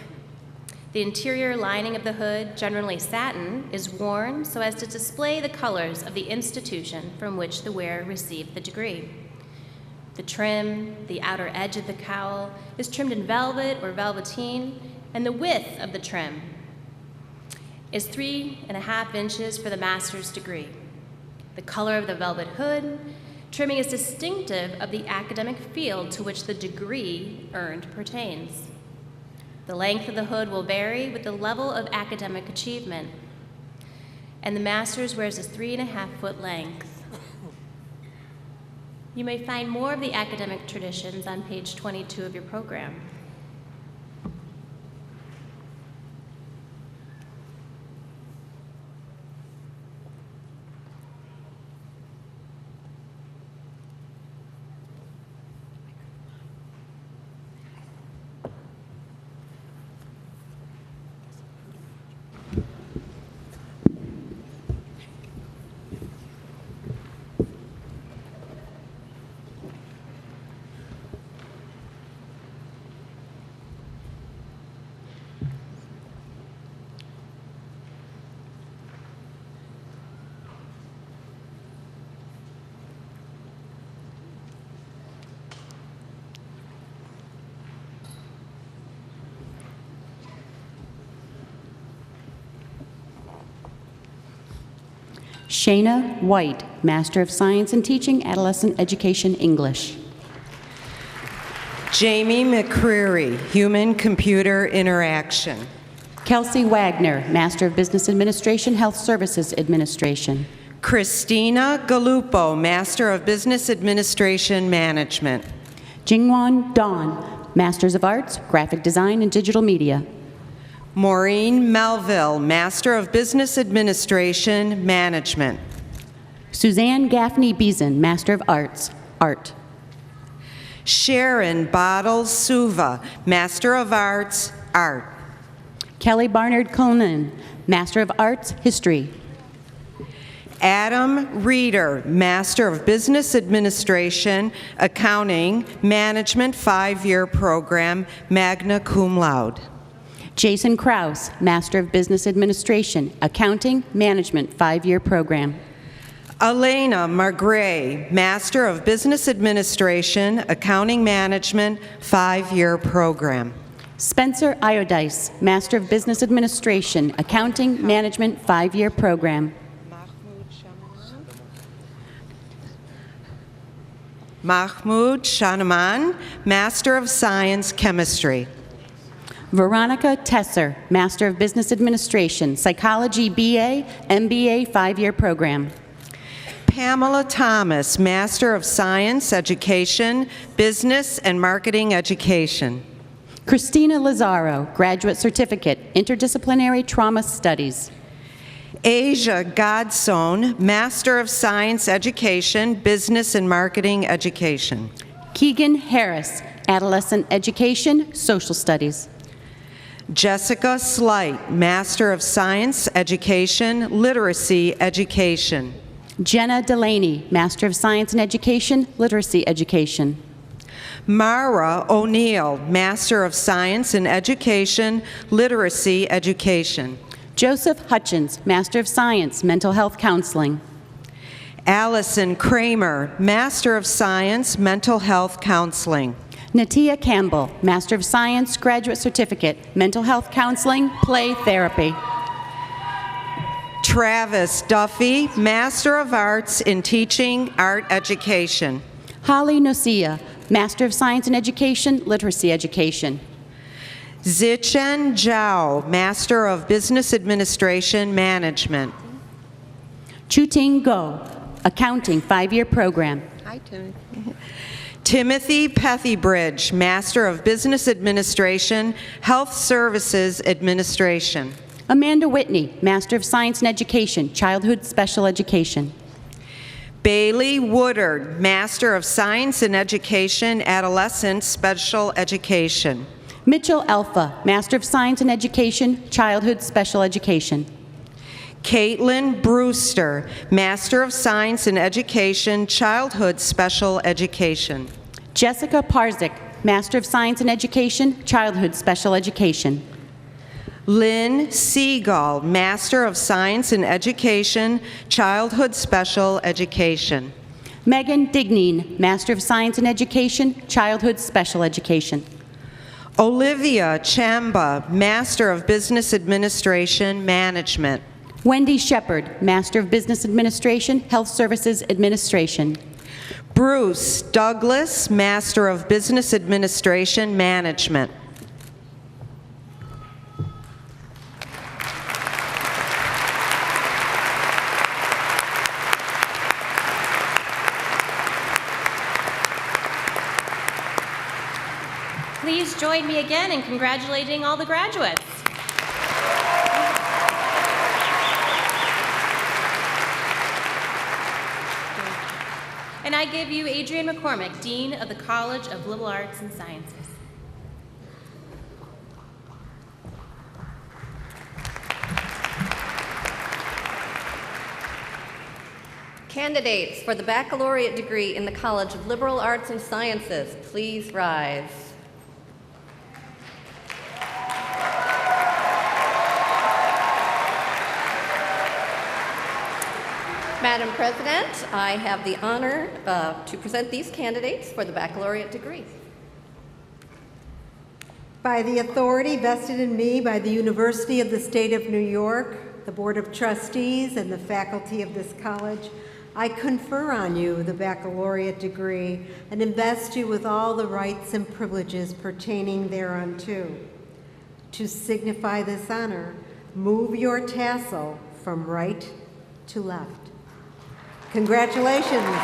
J: The interior lining of the hood, generally satin, is worn so as to display the colors of the institution from which the wearer received the degree. The trim, the outer edge of the cowl, is trimmed in velvet or velveteen, and the width of the trim is 3.5 inches for the master's degree. The color of the velvet hood trimming is distinctive of the academic field to which the degree earned pertains. The length of the hood will vary with the level of academic achievement, and the master's wears a 3.5-foot length. You may find more of the academic traditions on page 22 of your program.
K: Shayna White, Master of Science in Teaching, Adolescent Education, English.
L: Jamie McCreary, Human-Computer Interaction.
K: Kelsey Wagner, Master of Business Administration, Health Services Administration.
L: Christina Galupo, Master of Business Administration Management.
K: Jingwon Dawn, Masters of Arts, Graphic Design and Digital Media.
L: Maureen Melville, Master of Business Administration Management.
K: Suzanne Gaffney Beeson, Master of Arts, Art.
L: Sharon Bottles Suva, Master of Arts, Art.
K: Kelly Barnard Cullinan, Master of Arts, History.
L: Adam Reeder, Master of Business Administration, Accounting, Management 5-year program, magna cum laude.
K: Jason Krause, Master of Business Administration, Accounting, Management 5-year program.
L: Elena Margray, Master of Business Administration, Accounting Management 5-year program.
K: Spencer Iodice, Master of Business Administration, Accounting, Management 5-year program.
L: Mahmoud Shanaman, Master of Science, Chemistry.
K: Veronica Tesser, Master of Business Administration, Psychology BA, MBA 5-year program.
L: Pamela Thomas, Master of Science, Education, Business and Marketing Education.
K: Christina Lazaro, Graduate Certificate, Interdisciplinary Trauma Studies.
L: Asia Godson, Master of Science, Education, Business and Marketing Education.
K: Keegan Harris, Adolescent Education, Social Studies.
L: Jessica Slight, Master of Science, Education, Literacy Education.
K: Jenna Delaney, Master of Science in Education, Literacy Education.
L: Mara O'Neill, Master of Science in Education, Literacy Education.
K: Joseph Hutchins, Master of Science, Mental Health Counseling.
L: Allison Kramer, Master of Science, Mental Health Counseling.
K: Natia Campbell, Master of Science, Graduate Certificate, Mental Health Counseling, Play Therapy.
L: Travis Duffy, Master of Arts in Teaching, Art Education.
K: Holly Nocia, Master of Science in Education, Literacy Education.
L: Zichen Zhao, Master of Business Administration, Management.
K: Chuting Go, Accounting 5-year program.
L: Hi, Timothy Pethybridge, Master of Business Administration, Health Services Administration.
K: Amanda Whitney, Master of Science in Education, Childhood Special Education.
L: Bailey Woodard, Master of Science in Education, Adolescent Special Education.
K: Mitchell Alpha, Master of Science in Education, Childhood Special Education.
L: Caitlin Brewster, Master of Science in Education, Childhood Special Education.
K: Jessica Parzik, Master of Science in Education, Childhood Special Education.
L: Lynn Seagull, Master of Science in Education, Childhood Special Education.
K: Megan Digneen, Master of Science in Education, Childhood Special Education.
L: Olivia Chamba, Master of Business Administration, Management.
K: Wendy Shepard, Master of Business Administration, Health Services Administration.
L: Bruce Douglas, Master of Business Administration, Management.
J: Please join me again in congratulating all the graduates. And I give you Adrian McCormick, Dean of the College of Liberal Arts and Sciences.
M: Candidates for the baccalaureate degree in the College of Liberal Arts and Sciences, please rise. Madam President, I have the honor to present these candidates for the baccalaureate degree.
E: By the authority vested in me by the University of the State of New York, the Board of Trustees, and the faculty of this college, I confer on you the baccalaureate degree and invest you with all the rights and privileges pertaining thereunto. To signify this honor, move your tassel from right to left. Congratulations.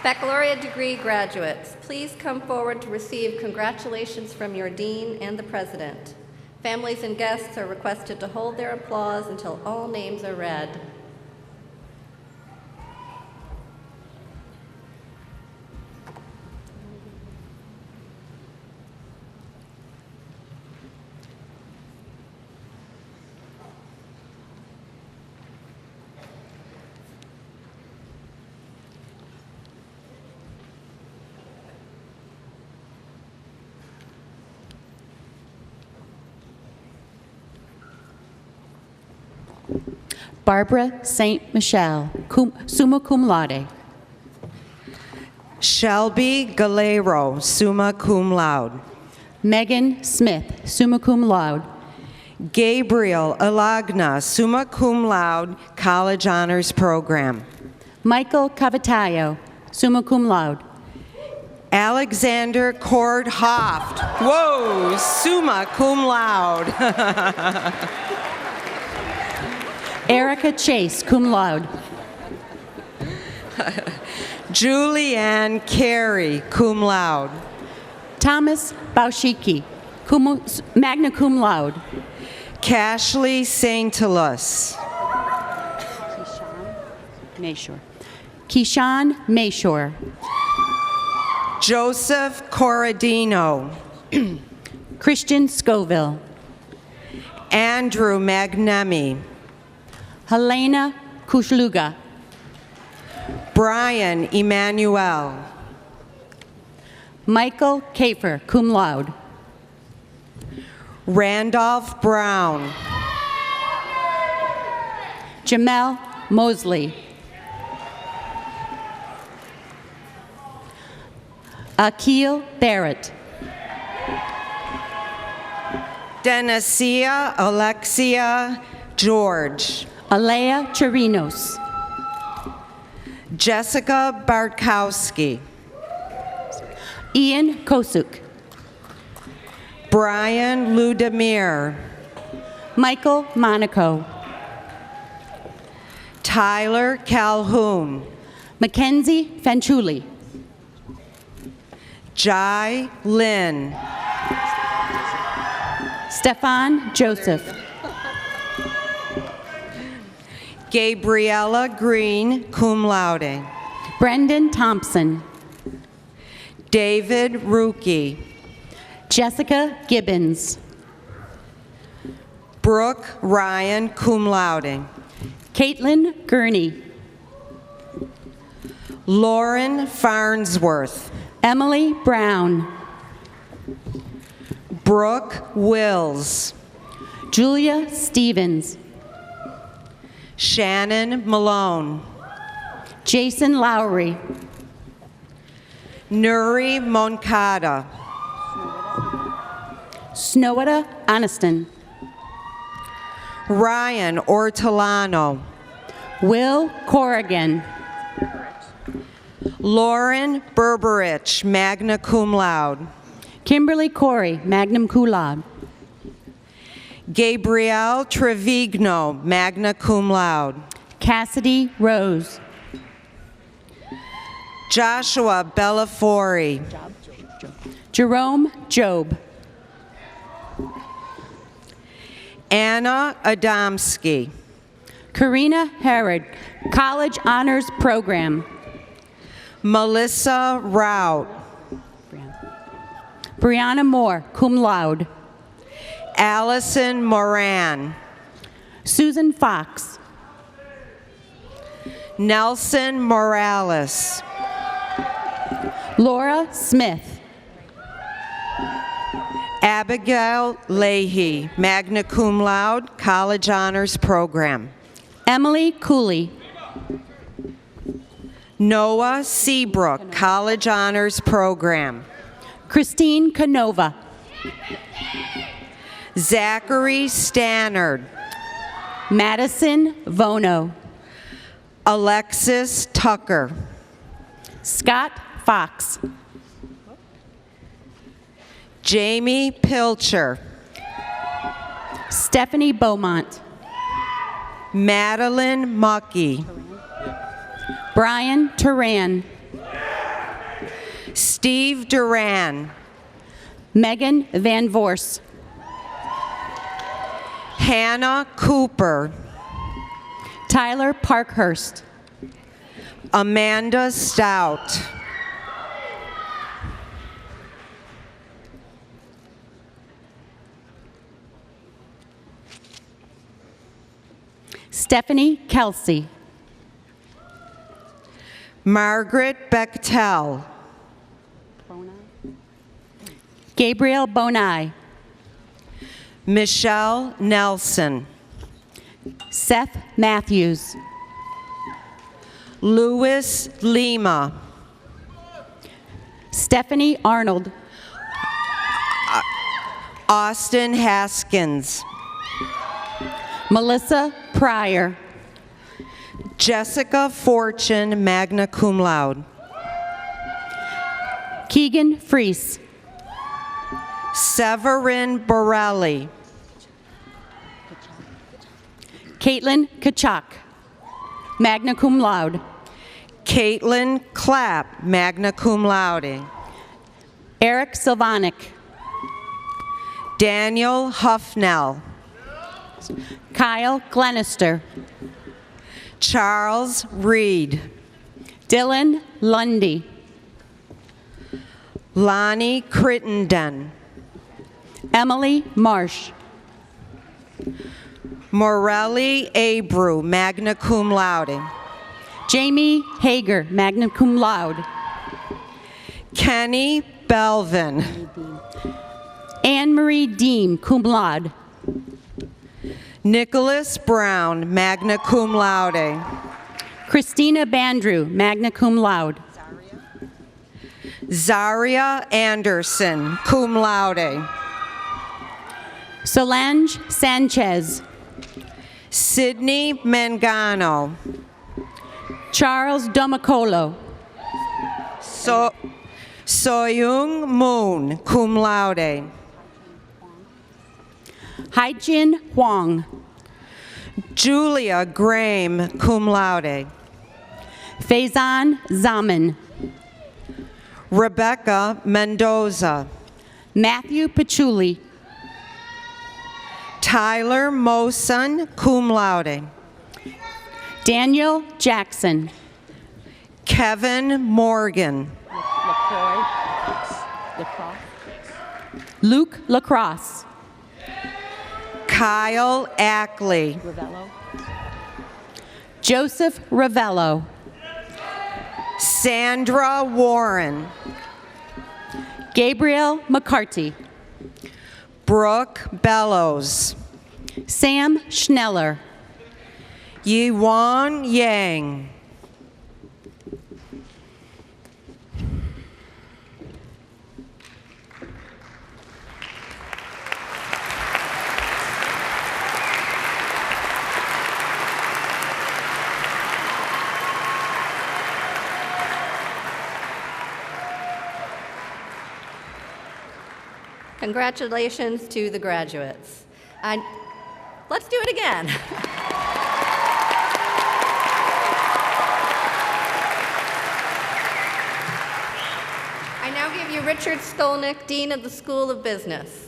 M: Baccalaureate degree graduates, please come forward to receive congratulations from your dean and the president. Families and guests are requested to hold their applause until all names are read.
K: Barbara St. Michel, summa cum laude.
L: Shelby Galero, summa cum laude.
K: Megan Smith, summa cum laude.
L: Gabriel Alagna, summa cum laude, College Honors Program.
K: Michael Cavatayo, summa cum laude.
L: Alexander Cord Hoft, whoa, summa cum laude.
K: Erica Chase, cum laude.
L: Julianne Carey, cum laude.
K: Thomas Bauschicki, magna cum laude.
L: Cashley Saintelus.
K: Keyshawn Mayshore.
L: Joseph Corradino.
K: Christian Scoville.
L: Andrew Magnemi.
K: Helena Kushluga.
L: Brian Emmanuel.
K: Michael Kafer, cum laude.
L: Randolph Brown.
K: Jamel Mosley. Akil Barrett.
L: Denicia Alexia George.
K: Alea Chirinos.
L: Jessica Bartkowski.
K: Ian Kosuk.
L: Brian Ludemir.
K: Michael Monaco.
L: Tyler Calhoun.
K: Mackenzie Fanchuli.
L: Jai Lin.
K: Stefan Joseph.
L: Gabriella Green, cum laude.
K: Brendan Thompson.
L: David Ruki.
K: Jessica Gibbons.
L: Brooke Ryan, cum laude.
K: Caitlin Gurney.
L: Lauren Farnsworth.
K: Emily Brown.
L: Brooke Wills.
K: Julia Stevens.
L: Shannon Malone.
K: Jason Lowry.
L: Nuri Moncada.
K: Snowetta Aniston.
L: Ryan Ortolano.
K: Will Corrigan.
L: Lauren Berberich, magna cum laude.
K: Kimberly Corey, magna cum laude.
L: Gabrielle Trevigno, magna cum laude.
K: Cassidy Rose.
L: Joshua Bellafori.
K: Jerome Job.
L: Anna Adamski.
K: Karina Herod, College Honors Program.
L: Melissa Rout.
K: Brianna Moore, cum laude.
L: Allison Moran.
K: Susan Fox.
L: Nelson Morales.
K: Laura Smith.
L: Abigail Leahy, magna cum laude, College Honors Program.
K: Emily Cooley.
L: Noah Seabrook, College Honors Program.
K: Christine Canova.
L: Zachary Stannard.
K: Madison Vono.
L: Alexis Tucker.
K: Scott Fox.
L: Jamie Pilcher.
K: Stephanie Beaumont.
L: Madeline Mucky.
K: Brian Turan.
L: Steve Duran.
K: Megan Van Vorst.
L: Hannah Cooper.
K: Tyler Parkhurst.
L: Amanda Stout.
K: Stephanie Kelsey.
L: Margaret Bechtel.
K: Gabriel Bonai.
L: Michelle Nelson.
K: Seth Matthews.
L: Louis Lima.
K: Stephanie Arnold.
L: Austin Haskins.
K: Melissa Pryor.
L: Jessica Fortune, magna cum laude.
K: Keegan Freese.
L: Severin Borelli.
K: Caitlin Kachuk. Magna cum laude.
L: Caitlin Clapp, magna cum laude.
K: Eric Sylvanik.
L: Daniel Huffnell.
K: Kyle Glenister.
L: Charles Reed.
K: Dylan Lundy.
L: Lonnie Crittenden.
K: Emily Marsh.
L: Morelli Abreu, magna cum laude.
K: Jamie Hager, magna cum laude.
L: Kenny Belvin.
K: Anne Marie Deem, cum laude.
L: Nicholas Brown, magna cum laude.
K: Christina Bandrew, magna cum laude.
L: Zaria Anderson, cum laude.
K: Solange Sanchez.
L: Sydney Mangano.
K: Charles Domicolo.
L: Soyoung Moon, cum laude.
K: Haijin Huang.
L: Julia Graham, cum laude.
K: Faizan Zaman.
L: Rebecca Mendoza.
K: Matthew Patchouli.
L: Tyler Moson, cum laude.
K: Daniel Jackson.
L: Kevin Morgan.
K: Luke Lacrosse.
L: Kyle Ackley.
K: Joseph Ravello.
L: Sandra Warren.
K: Gabriel McCarty.
L: Brooke Bellows.
K: Sam Schneller.
L: Yiwan Yang.
M: Congratulations to the graduates. Let's do it again. I now give you Richard Skolnick, Dean of the School of Business.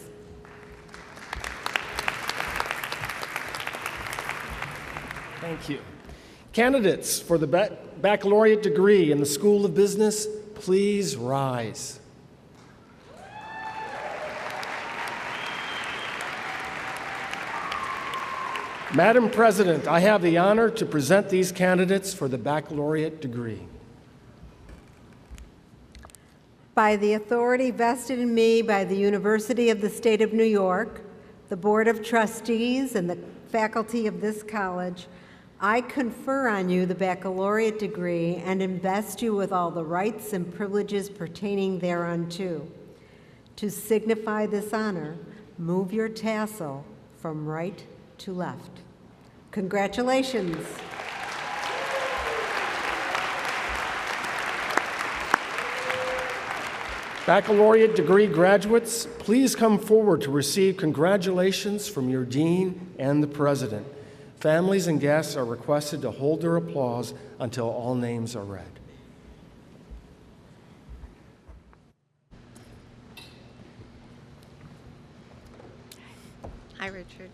N: Thank you. Candidates for the baccalaureate degree in the School of Business, please rise. Madam President, I have the honor to present these candidates for the baccalaureate degree.
E: By the authority vested in me by the University of the State of New York, the Board of Trustees, and the faculty of this college, I confer on you the baccalaureate degree and invest you with all the rights and privileges pertaining thereunto. To signify this honor, move your tassel from right to left. Congratulations.
N: Baccalaureate degree graduates, please come forward to receive congratulations from your dean and the president. Families and guests are requested to hold their applause until all names are read.
M: Hi, Richard.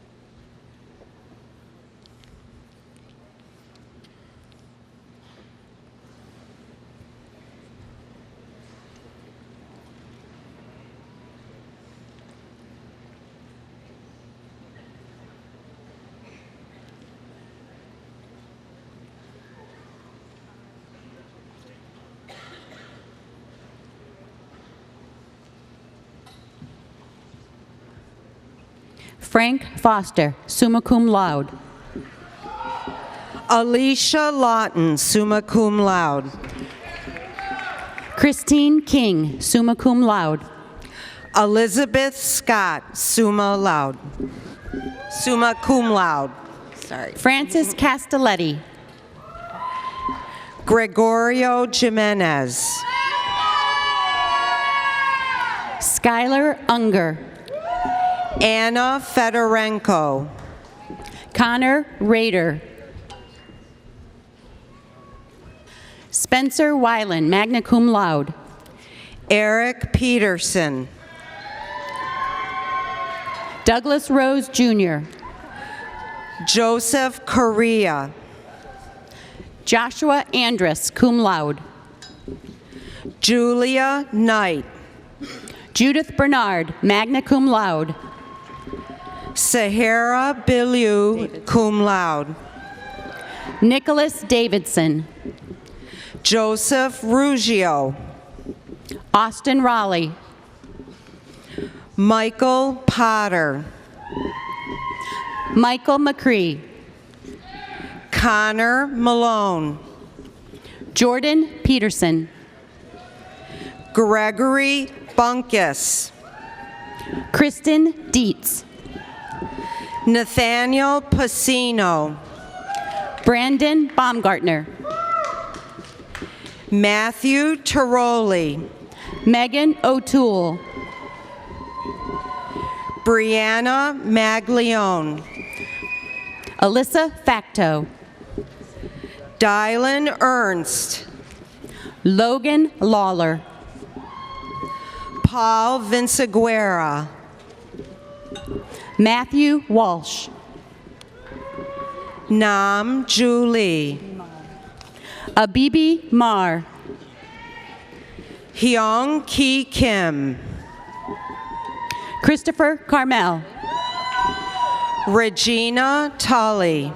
K: Frank Foster, summa cum laude.
L: Alicia Lawton, summa cum laude.
K: Christine King, summa cum laude.
L: Elizabeth Scott, summa cum laude. Sorry.
K: Francis Castelletti.
L: Gregorio Jimenez.
K: Skylar Unger.
L: Anna Fedorenko.
K: Connor Rader. Spencer Weiland, magna cum laude.
L: Eric Peterson.
K: Douglas Rose, Jr.
L: Joseph Correa.
K: Joshua Andrus, cum laude.
L: Julia Knight.
K: Judith Bernard, magna cum laude.
L: Sahara Bilu, cum laude.
K: Nicholas Davidson.
L: Joseph Ruggio.
K: Austin Raleigh.
L: Michael Potter.
K: Michael McCree.
L: Connor Malone.
K: Jordan Peterson.
L: Gregory Bunkus.
K: Kristen Dietz.
L: Nathaniel Pacino.
K: Brandon Baumgartner.
L: Matthew Tiroli.
K: Megan O'Toole.
L: Brianna Maglione.
K: Alyssa Facto.
L: Dylan Ernst.
K: Logan Lawler.
L: Paul Vinciguerra.
K: Matthew Walsh.
L: Nam Julie.
K: Abibi Mar.
L: Hyung Ki Kim.
K: Christopher Carmel.
L: Regina Tully.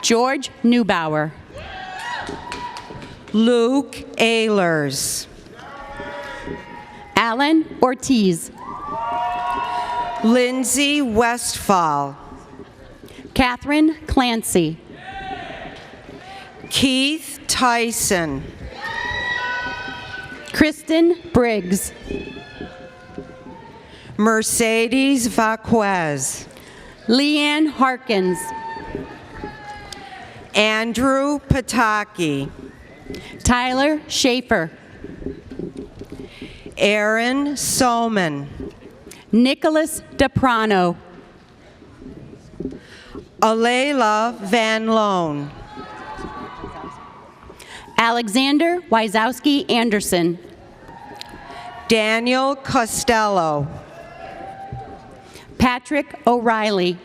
K: George Neubauer.
L: Luke Ehlers.
K: Alan Ortiz.
L: Lindsay Westfall.
K: Catherine Clancy.
L: Keith Tyson.
K: Kristen Briggs.
L: Mercedes Vaquez.
K: Leanne Harkins.
L: Andrew Pataki.
K: Tyler Schaefer.
L: Aaron Solman.
K: Nicholas DePrano.
L: Alayla Van Loan.
K: Alexander Wysowski Anderson.
L: Daniel Costello.
K: Patrick O'Reilly.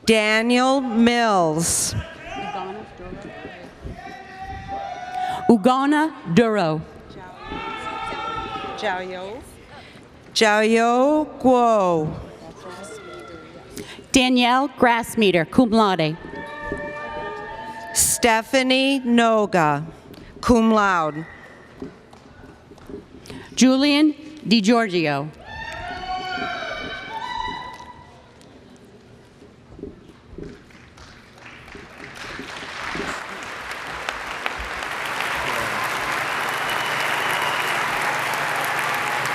L: Daniel Mills.
K: Ugonna Duro.
L: Jiao Guo.
K: Danielle Grassmeter, cum laude.
L: Stephanie Noga, cum laude.
K: Julian DiGiorgio.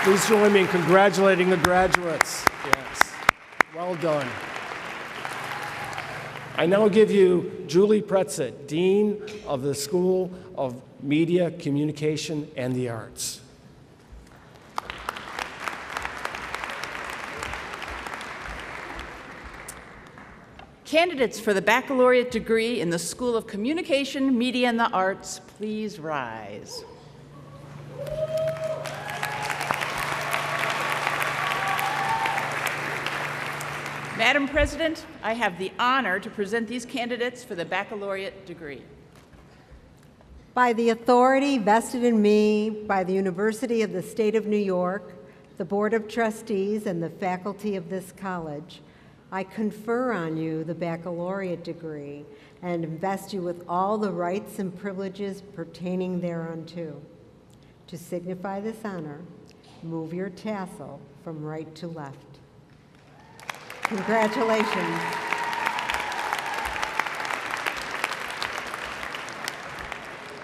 N: Please join me in congratulating the graduates. Yes, well done. I now give you Julie Pretzett, Dean of the School of Media, Communication, and the Arts.
O: Candidates for the baccalaureate degree in the School of Communication, Media, and the Arts, please rise. Madam President, I have the honor to present these candidates for the baccalaureate degree.
E: By the authority vested in me by the University of the State of New York, the Board of Trustees, and the faculty of this college, I confer on you the baccalaureate degree and invest you with all the rights and privileges pertaining thereunto. To signify this honor, move your tassel from right to left. Congratulations.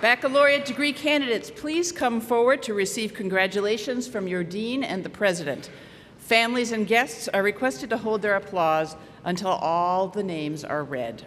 O: Baccalaureate degree candidates, please come forward to receive congratulations from your dean and the president. Families and guests are requested to hold their applause until all the names are read.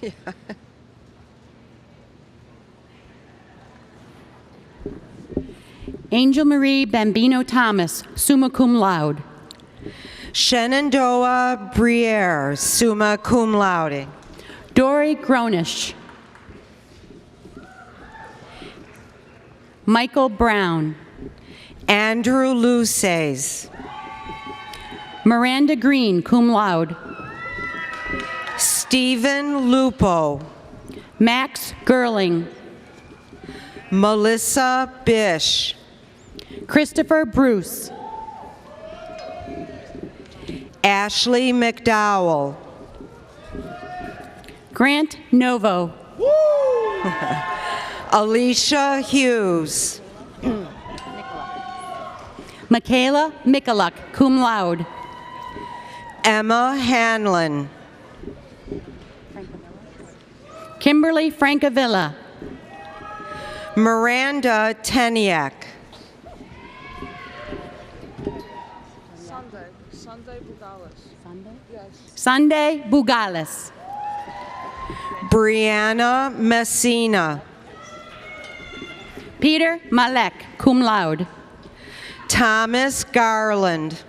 L: Yeah.
K: Angel Marie Bambino Thomas, summa cum laude.
L: Shenandoah Briere, summa cum laude.
K: Dory Gronish. Michael Brown.
L: Andrew Luces.
K: Miranda Green, cum laude.
L: Stephen Lupo.
K: Max Gerling.
L: Melissa Bish.
K: Christopher Bruce.
L: Ashley McDowell.
K: Grant Novo.
L: Alicia Hughes.
K: Michaela Mikulak, cum laude.
L: Emma Hanlon.
K: Kimberly Francavilla.
L: Miranda Teniak.
D: Sunday Bugalis.
K: Sunday Bugales.
L: Brianna Messina.
K: Peter Malek, cum laude.
L: Thomas Garland.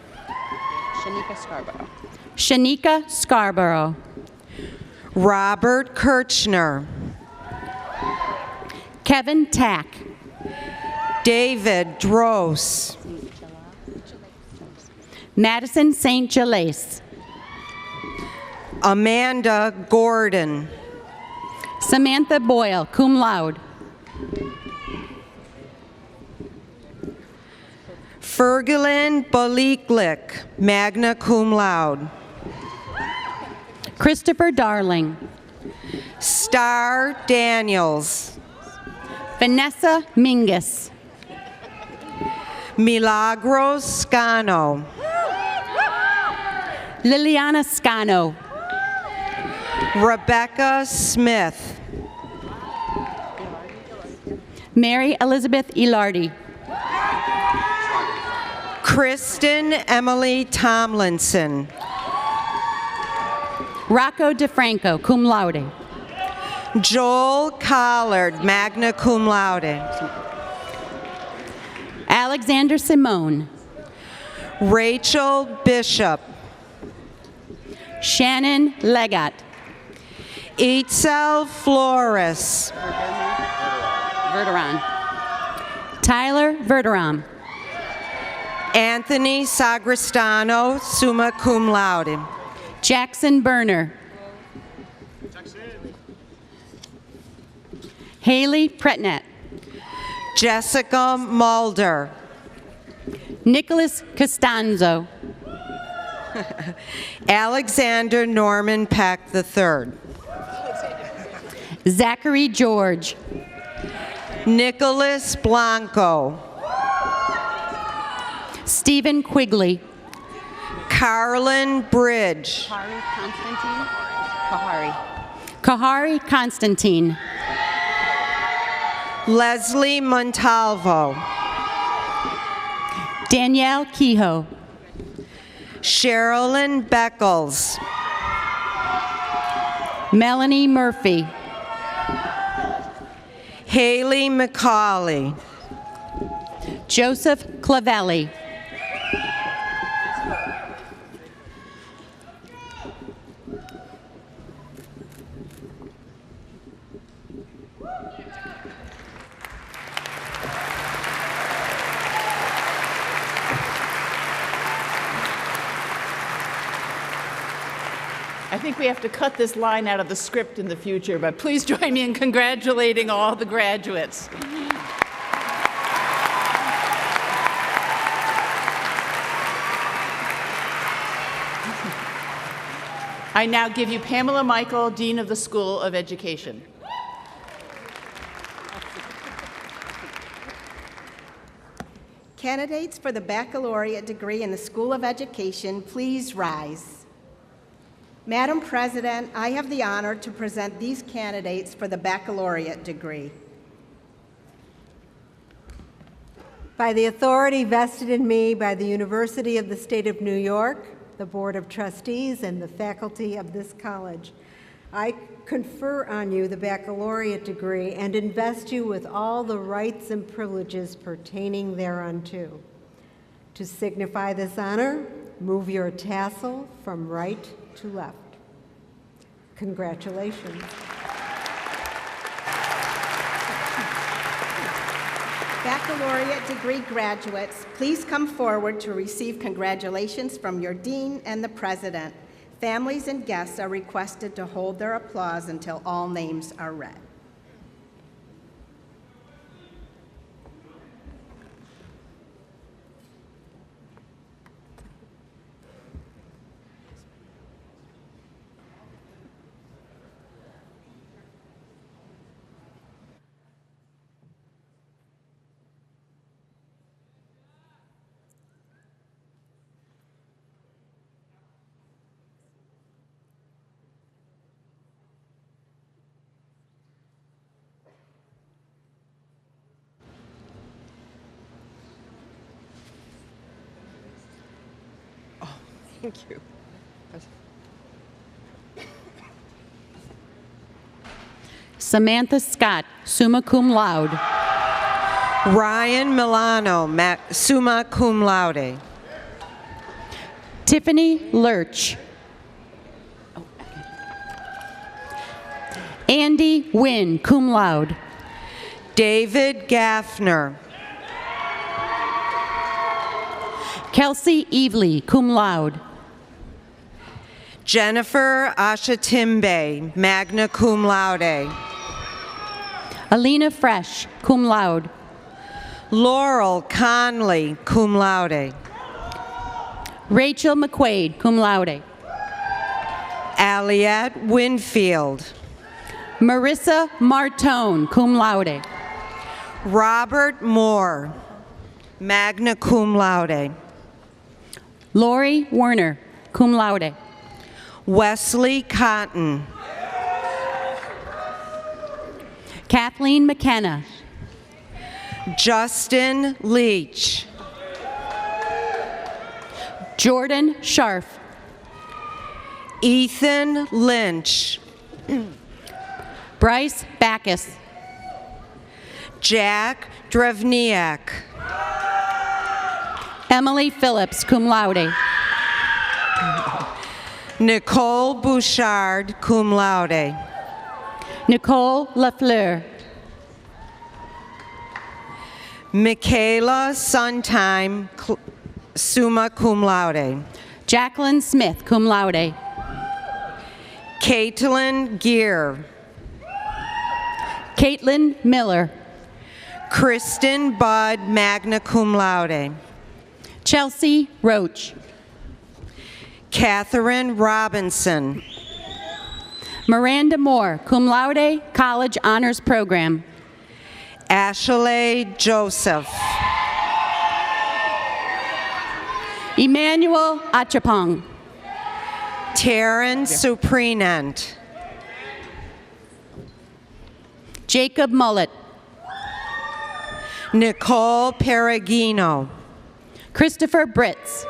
K: Shanika Scarborough.
L: Robert Kirchner.
K: Kevin Tack.
L: David Dross.
K: Madison St. Gelace.
L: Amanda Gordon.
K: Samantha Boyle, cum laude.
L: Fergalin Boliklik, magna cum laude.
K: Christopher Darling.
L: Star Daniels.
K: Vanessa Mingus.
L: Milagros Scano.
K: Liliana Scano.
L: Rebecca Smith.
K: Mary Elizabeth Ilardi.
L: Kristen Emily Tomlinson.
K: Rocco DeFranco, cum laude.
L: Joel Collard, magna cum laude.
K: Alexander Simone.
L: Rachel Bishop.
K: Shannon Legat.
L: Itzel Flores.
K: Verderan. Tyler Verderam.
L: Anthony Sagristano, summa cum laude.
K: Jackson Berner. Haley Pretnett.
L: Jessica Mulder.
K: Nicholas Costanzo.
L: Alexander Norman Peck III.
K: Zachary George.
L: Nicholas Blanco.
K: Stephen Quigley.
L: Carlin Bridge.
K: Kahari Constantine.
L: Leslie Montalvo.
K: Danielle Kehoe.
L: Sherilyn Beckles.
K: Melanie Murphy.
L: Haley McCauley.
K: Joseph Clavelli.
O: I think we have to cut this line out of the script in the future, but please join me in congratulating all the graduates. I now give you Pamela Michael, Dean of the School of Education.
P: Candidates for the baccalaureate degree in the School of Education, please rise. Madam President, I have the honor to present these candidates for the baccalaureate degree.
E: By the authority vested in me by the University of the State of New York, the Board of Trustees, and the faculty of this college, I confer on you the baccalaureate degree and invest you with all the rights and privileges pertaining thereunto. To signify this honor, move your tassel from right to left. Congratulations.
P: Baccalaureate degree graduates, please come forward to receive congratulations from your dean and the president. Families and guests are requested to hold their applause until all names are read.
L: Thank you.
K: Samantha Scott, summa cum laude.
L: Ryan Milano, summa cum laude.
K: Tiffany Lurch. Andy Wynn, cum laude.
L: David Gaffner.
K: Kelsey Evely, cum laude.
L: Jennifer Ashatimbe, magna cum laude.
K: Alina Fresh, cum laude.
L: Laurel Conley, cum laude.
K: Rachel McQuaid, cum laude.
L: Aliette Winfield.
K: Marissa Martone, cum laude.
L: Robert Moore, magna cum laude.
K: Lori Werner, cum laude.
L: Wesley Cotton.
K: Kathleen McKenna.
L: Justin Leach.
K: Jordan Scharf.
L: Ethan Lynch.
K: Bryce Backus.
L: Jack Drevniak.
K: Emily Phillips, cum laude.
L: Nicole Bouchard, cum laude.
K: Nicole Lafleur.
L: Michaela Suntime, summa cum laude.
K: Jacqueline Smith, cum laude.
L: Caitlin Gear.
K: Caitlin Miller.
L: Kristen Budd, magna cum laude.
K: Chelsea Roach.
L: Catherine Robinson.
K: Miranda Moore, cum laude, College Honors Program.
L: Ashley Joseph.
K: Emmanuel Achapong.
L: Taryn Suprinent.
K: Jacob Mullet.
L: Nicole Perugino.
K: Christopher Britz.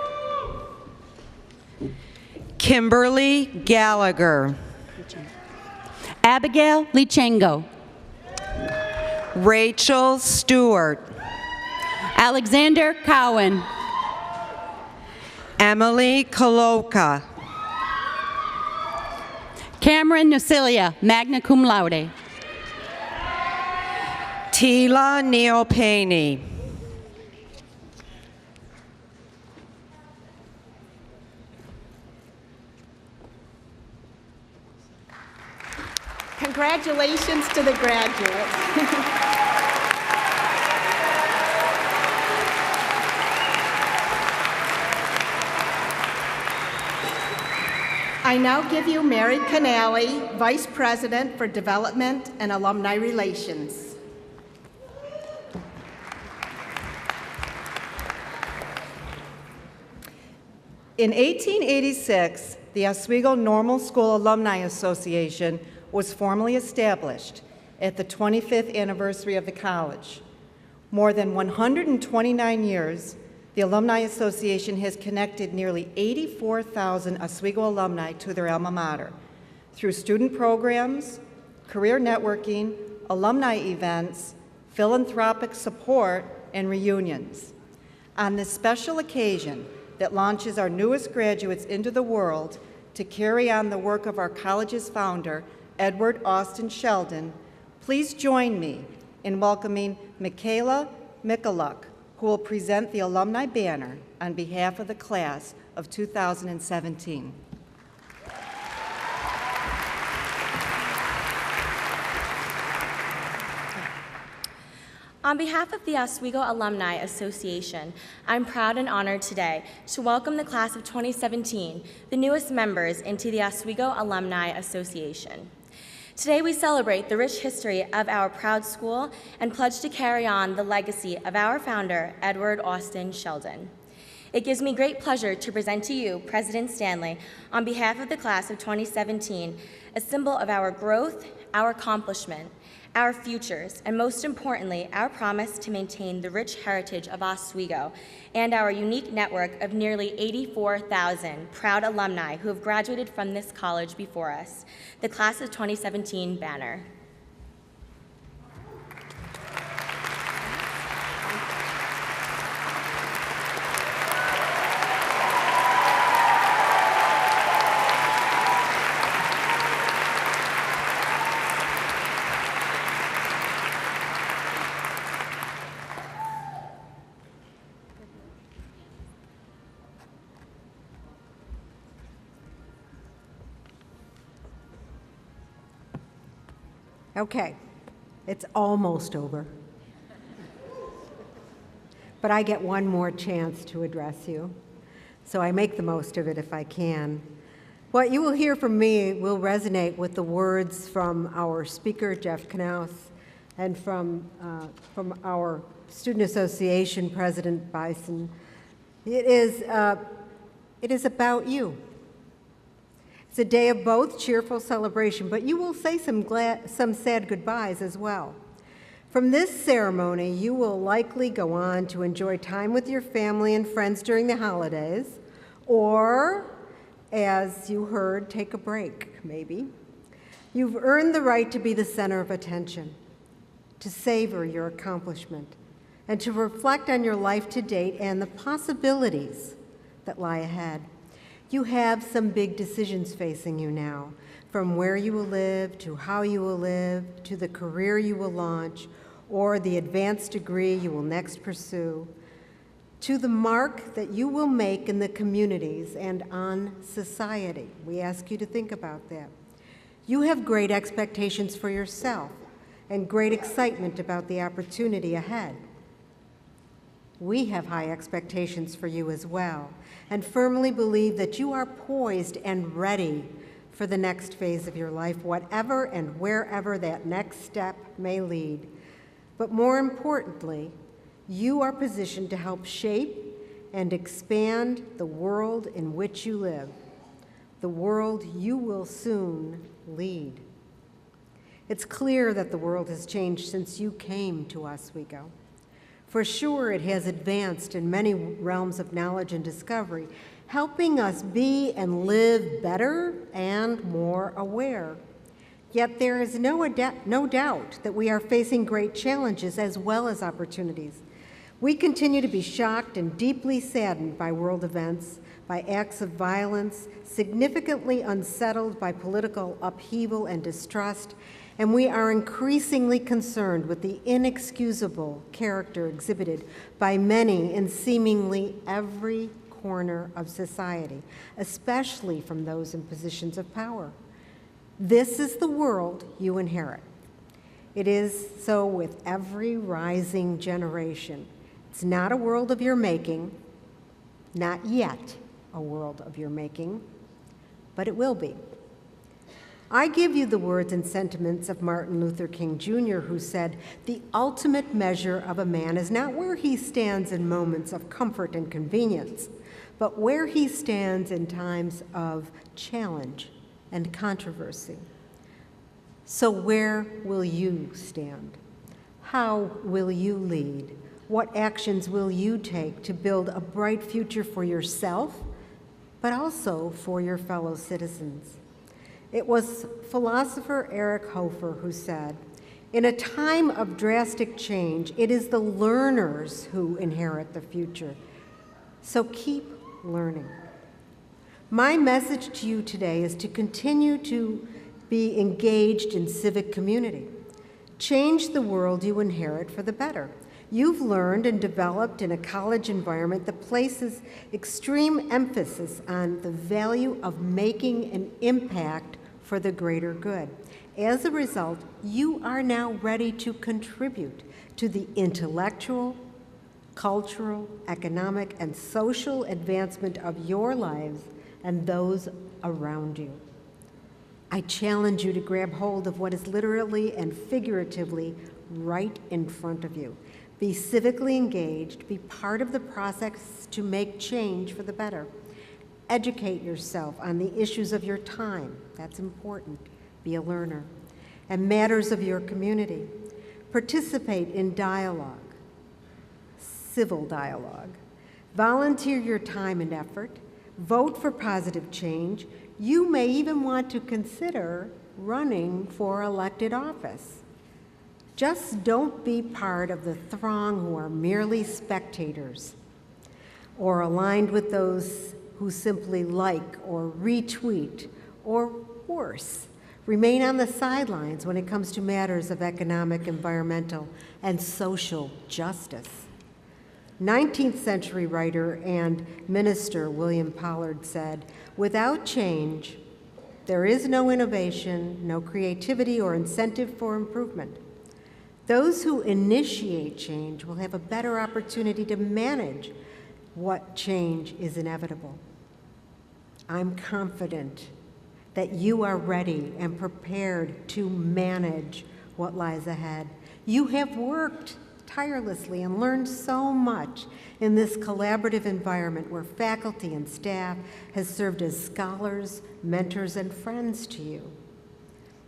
L: Kimberly Gallagher.
K: Abigail Lichengo.
L: Rachel Stewart.
K: Alexander Cowan.
L: Emily Koloka.
K: Cameron Nucilia, magna cum laude.
L: Tila Neopane.
P: Congratulations to the graduates. I now give you Mary Canale, Vice President for Development and Alumni Relations.
Q: In 1886, the Oswego Normal School Alumni Association was formally established at the 25th anniversary of the college. More than 129 years, the Alumni Association has connected nearly 84,000 Oswego alumni to their alma mater through student programs, career networking, alumni events, philanthropic support, and reunions. On this special occasion that launches our newest graduates into the world to carry on the work of our college's founder, Edward Austin Sheldon, please join me in welcoming Michaela Mikuluk, who will present the alumni banner on behalf of the class of 2017.
R: On behalf of the Oswego Alumni Association, I'm proud and honored today to welcome the class of 2017, the newest members into the Oswego Alumni Association. Today we celebrate the rich history of our proud school and pledge to carry on the legacy of our founder, Edward Austin Sheldon. It gives me great pleasure to present to you President Stanley on behalf of the class of 2017, a symbol of our growth, our accomplishment, our futures, and most importantly, our promise to maintain the rich heritage of Oswego and our unique network of nearly 84,000 proud alumni who have graduated from this college before us, the Class of 2017 banner.
E: Okay, it's almost over. But I get one more chance to address you, so I make the most of it if I can. What you will hear from me will resonate with the words from our speaker, Jeff Knauss, and from our Student Association President Bison. It is about you. It's a day of both cheerful celebration, but you will say some sad goodbyes as well. From this ceremony, you will likely go on to enjoy time with your family and friends during the holidays, or, as you heard, take a break, maybe. You've earned the right to be the center of attention, to savor your accomplishment, and to reflect on your life to date and the possibilities that lie ahead. You have some big decisions facing you now, from where you will live, to how you will live, to the career you will launch, or the advanced degree you will next pursue, to the mark that you will make in the communities and on society. We ask you to think about that. You have great expectations for yourself and great excitement about the opportunity ahead. We have high expectations for you as well, and firmly believe that you are poised and ready for the next phase of your life, whatever and wherever that next step may lead. But more importantly, you are positioned to help shape and expand the world in which you live, the world you will soon lead. It's clear that the world has changed since you came to Oswego. For sure, it has advanced in many realms of knowledge and discovery, helping us be and live better and more aware. Yet there is no doubt that we are facing great challenges as well as opportunities. We continue to be shocked and deeply saddened by world events, by acts of violence, significantly unsettled by political upheaval and distrust, and we are increasingly concerned with the inexcusable character exhibited by many in seemingly every corner of society, especially from those in positions of power. This is the world you inherit. It is so with every rising generation. It's not a world of your making, not yet a world of your making, but it will be. I give you the words and sentiments of Martin Luther King Jr., who said, "The ultimate measure of a man is not where he stands in moments of comfort and convenience, but where he stands in times of challenge and controversy." So where will you stand? How will you lead? What actions will you take to build a bright future for yourself, but also for your fellow citizens? It was philosopher Erich Hofer who said, "In a time of drastic change, it is the learners who inherit the future. So keep learning." My message to you today is to continue to be engaged in civic community. Change the world you inherit for the better. You've learned and developed in a college environment that places extreme emphasis on the value of making an impact for the greater good. As a result, you are now ready to contribute to the intellectual, cultural, economic, and social advancement of your lives and those around you. I challenge you to grab hold of what is literally and figuratively right in front of you. Be civically engaged, be part of the process to make change for the better. Educate yourself on the issues of your time, that's important. Be a learner. And matters of your community. Participate in dialogue, civil dialogue. Volunteer your time and effort. Vote for positive change. You may even want to consider running for elected office. Just don't be part of the throng who are merely spectators or aligned with those who simply like or retweet, or worse, remain on the sidelines when it comes to matters of economic, environmental, and social justice. 19th century writer and minister William Pollard said, "Without change, there is no innovation, no creativity, or incentive for improvement. Those who initiate change will have a better opportunity to manage what change is inevitable." I'm confident that you are ready and prepared to manage what lies ahead. You have worked tirelessly and learned so much in this collaborative environment where faculty and staff has served as scholars, mentors, and friends to you.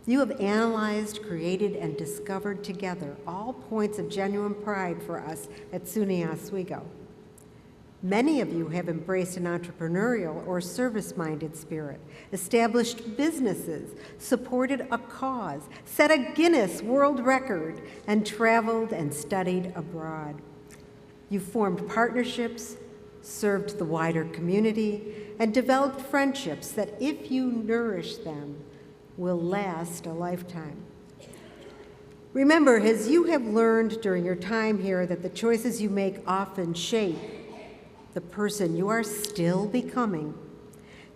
E: You have analyzed, created, and discovered together all points of genuine pride for us at SUNY Oswego. Many of you have embraced an entrepreneurial or service-minded spirit, established businesses, supported a cause, set a Guinness World Record, and traveled and studied abroad. You formed partnerships, served the wider community, and developed friendships that, if you nourish them, will last a lifetime. Remember, as you have learned during your time here, that the choices you make often shape the person you are still becoming.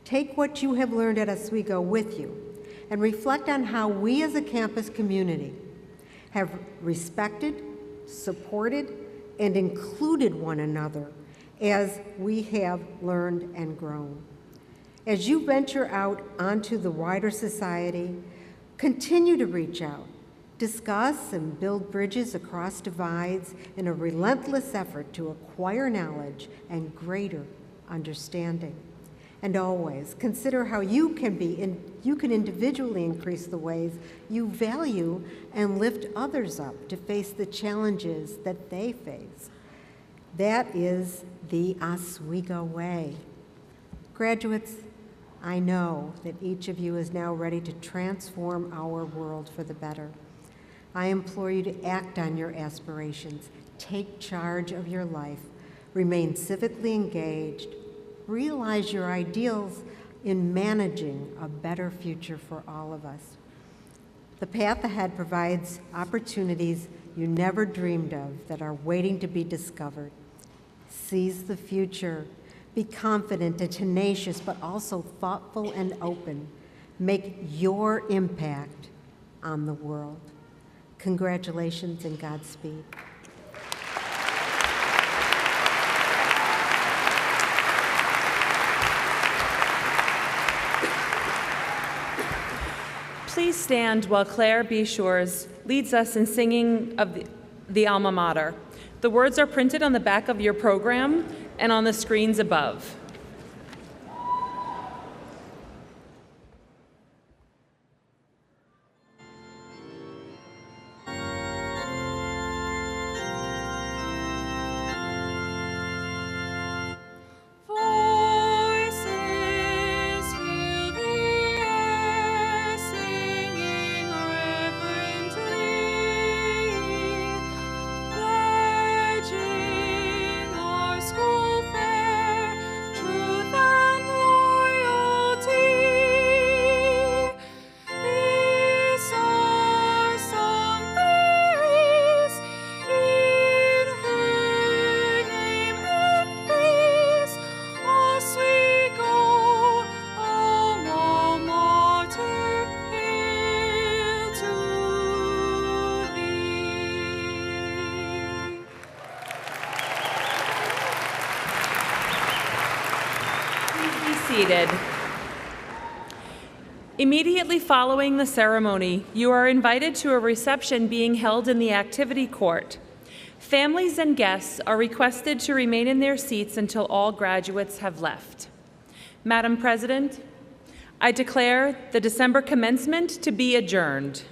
E: Take what you have learned at Oswego with you and reflect on how we as a campus community have respected, supported, and included one another as we have learned and grown. As you venture out onto the wider society, continue to reach out, discuss and build bridges across divides in a relentless effort to acquire knowledge and greater understanding. And always consider how you can individually increase the ways you value and lift others up to face the challenges that they face. That is the Oswego way. Graduates, I know that each of you is now ready to transform our world for the better. I implore you to act on your aspirations, take charge of your life, remain civically engaged, realize your ideals in managing a better future for all of us. The path ahead provides opportunities you never dreamed of that are waiting to be discovered. Seize the future. Be confident and tenacious, but also thoughtful and open. Make your impact on the world. Congratulations and Godspeed.
C: Please stand while Claire B. Shores leads us in singing of the Alma Mater. The words are printed on the back of your program and on the screens above.
S: School fair,
C: seated. Immediately following the ceremony, you are invited to a reception being held in the activity court. Families and guests are requested to remain in their seats until all graduates have left. Madam President, I declare the December commencement to be adjourned.